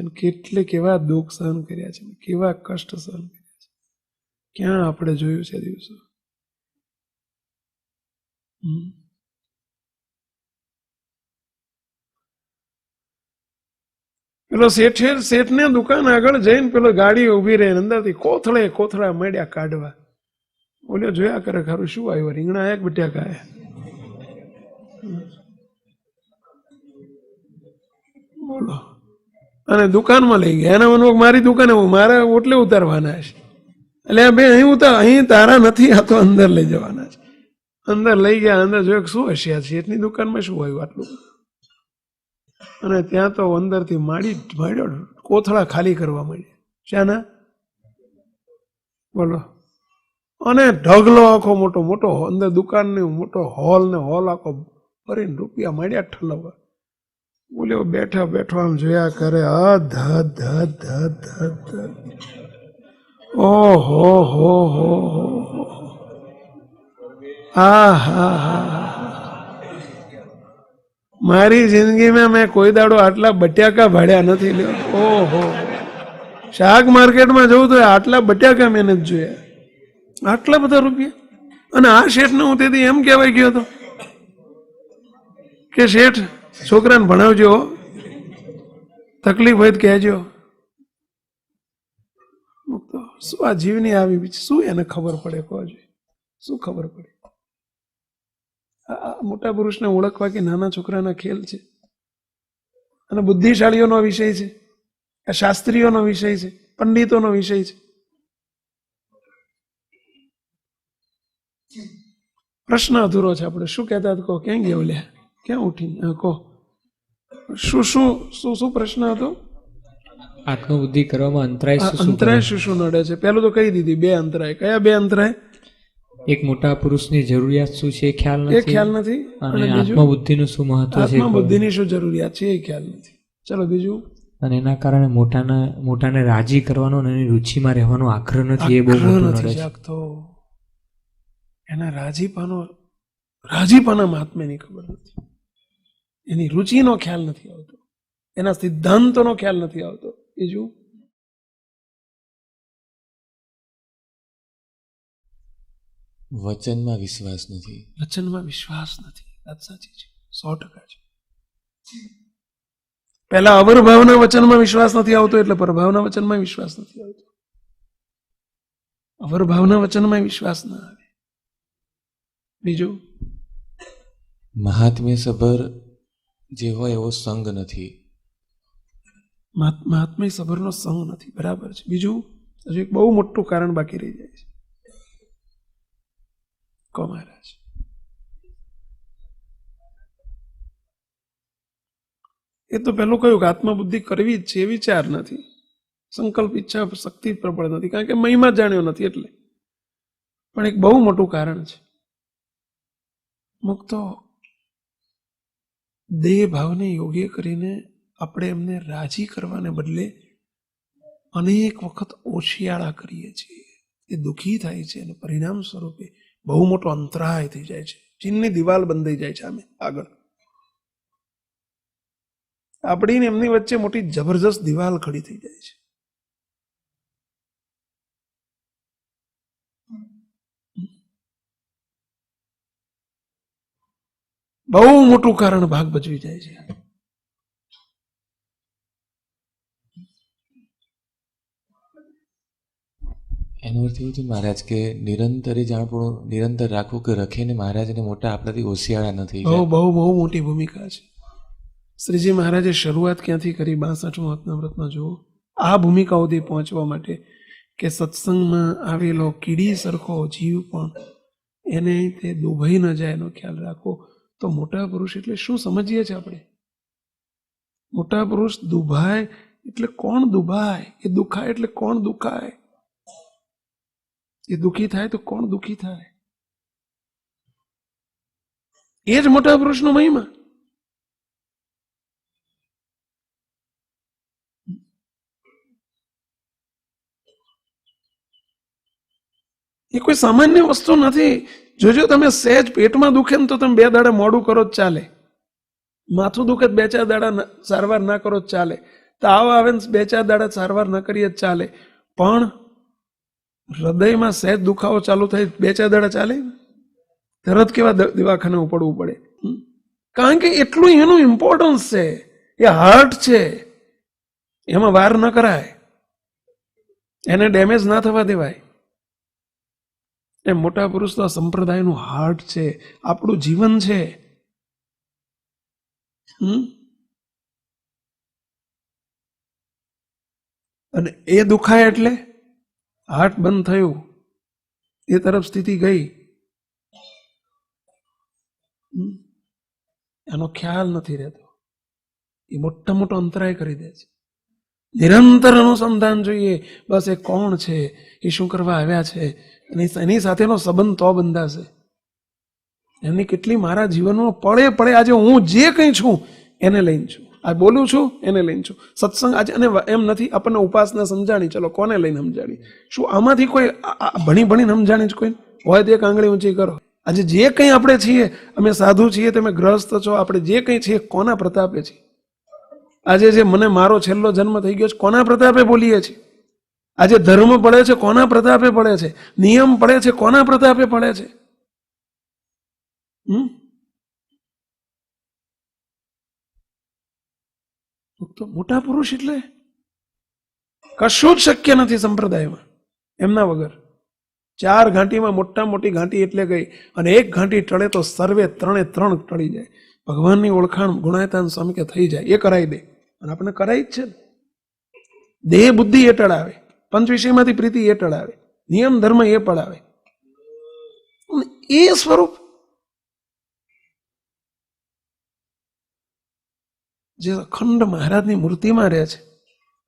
A: છે, કેવા દુઃખ સહન કર્યા છે, કેવા કષ્ટ સહન કર્યા છે. ક્યાં આપણે જોયું છે દિવસો. પેલો શેઠને દુકાન આગળ જઈને પેલો ગાડી ઉભી રહે, અંદરથી કોથળા મળ્યા કાઢવા. બોલ્યો જોયા કરે ખરું શું આવ્યું, રીંગણા આયા કે બટાકા આયા. બોલો, અને દુકાનમાં લઈ ગયા. એના મનમાં મારી દુકાને મારા ઓટલે ઉતારવાના છે. એટલે બે અહીં તારા નથી, આ તો અંદર લઈ જવાના છે. અંદર લઈ ગયા, અંદર જોયું શું હશે આ શેઠની દુકાનમાં શું આવ્યું આટલું. અને ત્યાં તો અંદરથી માંડ્યો કોથળા ખાલી કરવા માંડ્યા. શાના? બોલો. અને ઢગલો આખો મોટો અંદર દુકાનનો મોટો હોલ આખો ભરીને રૂપિયા માંડ્યા ઠલવવા. બોલ્યો બેઠો આમ જોયા કરે, ઓહો હો હો, હા હા હા, મારી જિંદગીમાં મેં કોઈ દાડો આટલા બટાકા ભાડ્યા નથી. ઓહો, શાક માર્કેટમાં જવું તો આટલા બટાકા મેં નથી જોયા, આટલા બધા રૂપિયા. અને આ શેઠને હું તેથી એમ કહેવાય ગયો હતો કે શેઠ છોકરાને ભણાવજો, તકલીફ હોય તો કહેજો. શું આ જીવની આવી શું એને ખબર પડે, કહો જોઈએ શું ખબર પડે. આ મોટા પુરુષને ઓળખવા કે નાના છોકરાના ખેલ છે. અને બુદ્ધિશાળીઓનો વિષય છે, આ શાસ્ત્રીઓનો વિષય છે, પંડિતોનો વિષય છે. પ્રશ્ન અધૂરો છે. આપણે શું કહેતા હતા? કહો, ક્યાં ગયા લે, ક્યાં ઉઠી? કહો, શું પ્રશ્ન હતો?
H: આત્મબુદ્ધિ કરવામાં
A: અંતરાય શું નડે છે? પેલું તો કહી દીધી, 2 અંતરાય. કયા 2 અંતરાય?
H: એક મોટા પુરુષની જરૂરિયાત શું છે એ ખ્યાલ નથી, અને આત્મબુદ્ધિનું શું મહત્વ છે,
A: આત્મબુદ્ધિની શું જરૂરિયાત છે એ ખ્યાલ નથી. ચલો બીજું.
H: અને એના કારણે મોટાને રાજી કરવાનો અને એની રુચિમાં રહેવાનો આગ્રહ નથી, એ બહુ નથી
A: જાગતો. એના રાજીપાનામાં આત્માની ખબર નથી, એની રુચિનો ખ્યાલ નથી આવતો, એના સિદ્ધાંતોનો ખ્યાલ નથી આવતો. બીજું,
I: વચનમાં વિશ્વાસ નથી.
A: વાત સાચી છે, 100% છે. પહેલા અવરભાવના વચનમાં વિશ્વાસ નથી આવતો, એટલે પરભાવના વચનમાં વિશ્વાસ નથી આવતો. અવરભાવના વચનમાં વિશ્વાસ ના આવે. બીજું,
I: મહાત્મ્ય સભર જે હોય એવો સંગ નથી.
A: મહાત્મ્ય સભરનો સંગ નથી, બરાબર છે. બીજું, હજુ એક બહુ મોટું કારણ બાકી રહી જાય છે. કહો મહારાજ. એ તો પેલું કહ્યું કે આત્મબુદ્ધિ કરવી જ છે એ વિચાર નથી, સંકલ્પ ઈચ્છા શક્તિ પ્રબળ નથી, કારણ કે મહિમા જાણ્યો નથી એટલે. પણ એક બહુ મોટું કારણ છે. મુક્તો દેહ ભાવને યોગ્ય કરીને આપણે એમને રાજી કરવાને બદલે અનેક વખત ઓશિયાળા કરીએ છીએ. એ દુઃખી થાય છે અને પરિણામ સ્વરૂપે બહુ મોટો અંતરાય થઈ જાય છે. ચીનની દિવાલ બંધાઈ જાય છે આમે આગળ. આપણી ને એમની વચ્ચે મોટી જબરજસ્ત દિવાલ ખડી થઈ જાય છે. બહુ મોટું કારણ ભાગ ભજવી જાય છે.
I: એનો અર્થ એવું છે મહારાજ કે નિરંતરે જાણપણું નિરંતર રાખવું કે રખીને મહારાજને મોટા આપણાથી હોશિયાળા નથી.
A: બહુ મોટી ભૂમિકા છે. શ્રીજી મહારાજે શરૂઆત ક્યાંથી કરી? 62મા વ્રતમાં જુઓ, આ ભૂમિકા સુધી પહોંચવા માટે કે સત્સંગમાં આવેલો કીડી સરખો જીવ પણ એને તે દુભાઈ ન જાય એનો ખ્યાલ રાખવો. તો મોટા પુરુષ એટલે શું સમજીએ છીએ આપણે? મોટા પુરુષ દુભાય એટલે કોણ દુભાય? એ દુખાય એટલે કોણ દુખાય? એ દુઃખી થાય તો કોણ દુઃખી થાય? એ જ મોટા પુરુષનો મહિમા. એ કોઈ સામાન્ય વસ્તુ નથી. જોજો તમે સહેજ પેટમાં દુખે ને તો તમે 2 દાડા મોડું કરો જ ચાલે. માથું દુખે 2-4 દાડા સારવાર ના કરો જ ચાલે. તાવ આવે ને 2-4 દાડા સારવાર ના કરીએ જ ચાલે. પણ હૃદયમાં સહેજ દુખાવો ચાલુ થાય 2-4 દાડા ચાલે? તરત કેવા દવાખાને પડવું પડે? કારણ કે એટલું એનું ઇમ્પોર્ટન્સ છે. એ હાર્ટ છે, એમાં વાર ન કરાય, એને ડેમેજ ના થવા દેવાય. એ મોટા પુરુષ તો આ સંપ્રદાયનું હાર્ટ છે, આપણું જીવન છે. અને એ દુખાય એટલે હાર્ટ બંધ થયું, એ તરફ સ્થિતિ ગઈ, એનો ખ્યાલ નથી રહેતો. એ મોટો અંતરાય કરી દે છે. નિરંતર અનુસંધાન જોઈએ. બસ એ કોણ છે, એ શું કરવા આવ્યા છે, એની સાથેનો સંબંધ તો બંધાશે. એમની કેટલી મારા જીવનમાં પળે પળે આજે હું જે કંઈ છું એને લઈને છું, આ બોલું છું એને લઈને છું. સત્સંગ આજે અને એમ નથી આપણને ઉપાસના સમજાણી, ચલો કોને લઈને સમજાણી? શું આમાંથી કોઈ ભણીને સમજાણી જ કોઈ હોય તો એક આંગળી ઊંચી કરો. આજે જે કંઈ આપણે છીએ, અમે સાધુ છીએ, તમે ગ્રહસ્થ છો, આપણે જે કંઈ છીએ કોના પ્રતાપે છીએ? આજે જે મને મારો છેલ્લો જન્મ થઈ ગયો છે કોના પ્રતાપે બોલીએ છીએ? આજે ધર્મ પડે છે કોના પ્રતાપે પડે છે? નિયમ પડે છે કોના પ્રતાપે પડે છે? તો મોટા પુરુષ એટલે કશું જ શક્ય નથી સંપ્રદાયમાં એમના વગર. 4 ઘાંટીમાં મોટી ઘાંટી એટલે ગઈ, અને 1 ઘાંટી ટળે તો સર્વે 3 ટળી જાય. ભગવાનની ઓળખાણ ગુણાયતાન સ્વામી કે થઈ જાય, એ કરાવી દે. અને આપણે કરાવી જ છે ને. દેહ બુદ્ધિ એ ટળાવે, પંચ વિષયમાંથી પ્રીતિ એ ટળાવે, નિયમ ધર્મ એ પડાવે. એ સ્વરૂપ જે અખંડ મહારાજની મૂર્તિમાં રહે છે,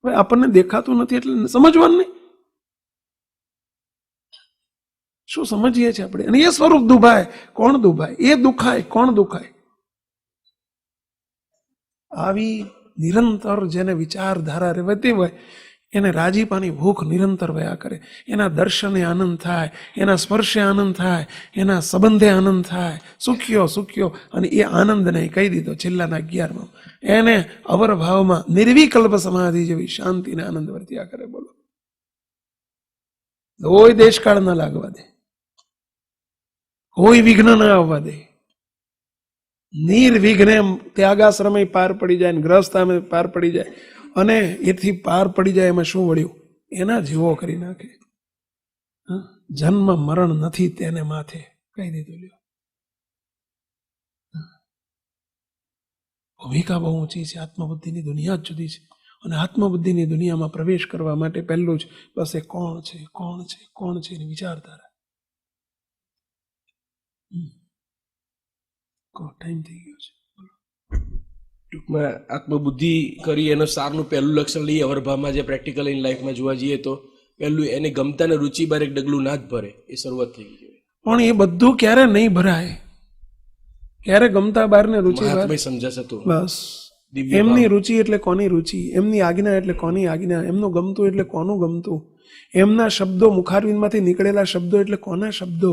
A: હવે આપણને દેખાતું નથી એટલે સમજવાનું નહીં. શું સમજીએ છીએ આપણે? અને એ સ્વરૂપ દુભાય કોણ દુભાય? એ દુખાય કોણ દુખાય? આવી નિરંતર જેને વિચારધારા રહેતી હોય એને રાજીપાની ભૂખ નિરંતર વયા કરે. એના દર્શને આનંદ થાય, એના સ્પર્શે આનંદ થાય, એના સંબંધે આનંદ થાય. સુખ્યો અને એ આનંદને કહી દીધો છેલ્લાના 11માં, એને અવર ભાવમાં નિર્વિકલ્પ સમાધિ જેવી શાંતિને આનંદ વર્ત્યા કરે. બોલો, કોઈ દેશકાળ ન લાગવા દે, કોઈ વિઘ્ન ન આવવા દે. નિર્વિઘ્ને ત્યાગાશ્રમે પાર પડી જાય, ગ્રહસ્થામે પાર પડી જાય, અને એથી પાર પડી જાય. એમાં શું વળ્યું? એના જેવો કરી નાખે. જન્મ મરણ નથી તેને માથે, કહી દીધું. લ્યો, ભૂમિકા બહુ ઊંચી છે. આત્મબુદ્ધિની દુનિયા જ જુદી છે. અને આત્મબુદ્ધિની દુનિયામાં પ્રવેશ કરવા માટે પહેલું જ બસ એ કોણ છે, કોણ છે, કોણ છે એની વિચારધારા. ટાઈમ થઈ ગયો છે.
D: ટૂંકમાં આત્મબુદ્ધિ કરી એનો સારનું પહેલું લક્ષણ લઈએ અવરભાવમાં, જે પ્રેક્ટિકલ ઇન લાઈફમાં જોવા જઈએ તો પહેલું એને ગમતા ને રુચિ બાર એક ડગલું ના જ ભરે, એ શરૂઆત થઈ ગઈ.
A: પણ એ બધું ક્યારે નહીં ભરાય, ક્યારે ગમતા બાર ને રુચિ
D: સમજાશે તો
A: બસ. એમની રુચિ એટલે કોની રુચિ, એમની આજ્ઞા એટલે કોની આજ્ઞા, એમનું ગમતું એટલે કોનું ગમતું, એમના શબ્દો મુખારવિંદમાંથી નીકળેલા શબ્દો એટલે કોના શબ્દો,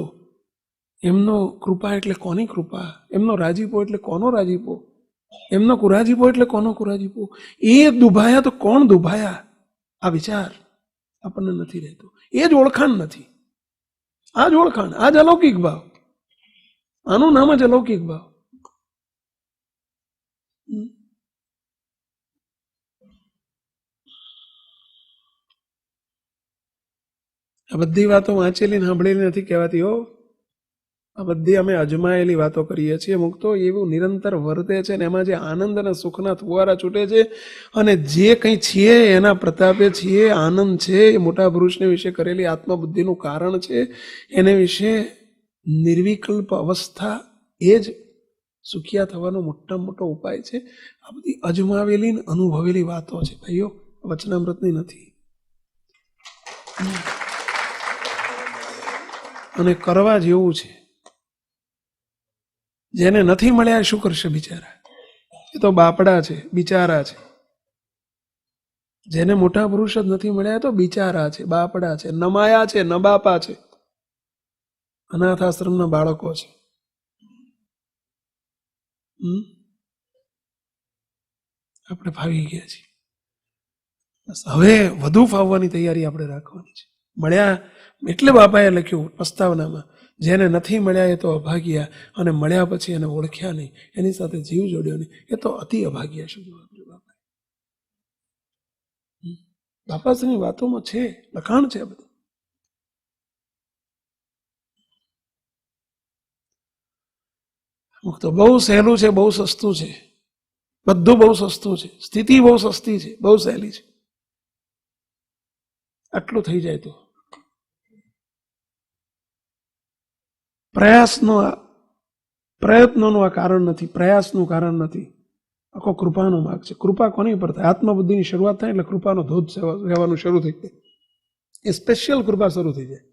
A: એમનો કૃપા એટલે કોની કૃપા, એમનો રાજીપો એટલે કોનો રાજીપો, એમનો કુરાજીપો એટલે કોનો કુરાજીપો. એ દુભાયા તો કોણ દુભાયા? આ વિચાર આપણને નથી રહેતો. એ જ ઓળખાણ નથી. આ જ ઓળખાણ, આ જ અલૌકિક ભાવ. આનું નામ જ અલૌકિક ભાવ. આ બધી વાતો વાંચેલી સાંભળેલી નથી કહેવાતી. હો, આ બધી અમે અજમાયેલી વાતો કરીએ છીએ. અમુક તો એવું નિરંતર વર્તે છે ને એમાં જે આનંદ અને સુખના ફુવારા છૂટે છે અને જે કંઈ છીએ એના પ્રતાપે છીએ, આનંદ છે, એ મોટા પુરુષને વિશે કરેલી આત્મબુદ્ધિનું કારણ છે, એને વિશે નિર્વિકલ્પ અવસ્થા એ જ સુખિયા થવાનો મોટામાં મોટો ઉપાય છે. આ બધી અજમાવેલી ને અનુભવેલી વાતો છે ભાઈઓ, વચનામૃતની નથી. અને કરવા જેવું છે. જેને નથી મળ્યા શું કરશે બિચારા? એ તો બાપડા છે, બિચારા છે. જેને મોટા પુરુષ જ નથી મળ્યા તો બિચારા છે, બાપડા છે, નમાયા છે, નબાપા છે, અનાથ આશ્રમના બાળકો છે. આપણે ફાવી ગયા છીએ. બસ હવે વધુ ફાવવાની તૈયારી આપણે રાખવાની છે. મળ્યા એટલે બાપાએ લખ્યું પ્રસ્તાવનામાં, જેને નથી મળ્યા એ તો અભાગ્યા, અને મળ્યા પછી એને ઓળખ્યા નહીં, એની સાથે જીવ જોડ્યો નહીં, એ તો અતિ અભાગ્યા. શું જવાબ બાપા? બાપાશ્રીની વાતોમાં છે, લખાણ છે આ બધું. તો બહુ સહેલું છે, બહુ સસ્તું છે, બધું બહુ સસ્તું છે, સ્થિતિ બહુ સસ્તી છે, બહુ સહેલી છે. આટલું થઈ જાય તો પ્રયત્નોનું આ કારણ નથી, પ્રયાસનું કારણ નથી. આખો કૃપાનો માર્ગ છે. કૃપા કોની પર થાય? આત્મબુદ્ધિની શરૂઆત થાય એટલે કૃપાનો ધોધ રહેવાનું શરૂ થઈ જાય. એ સ્પેશિયલ કૃપા શરૂ થઈ જાય.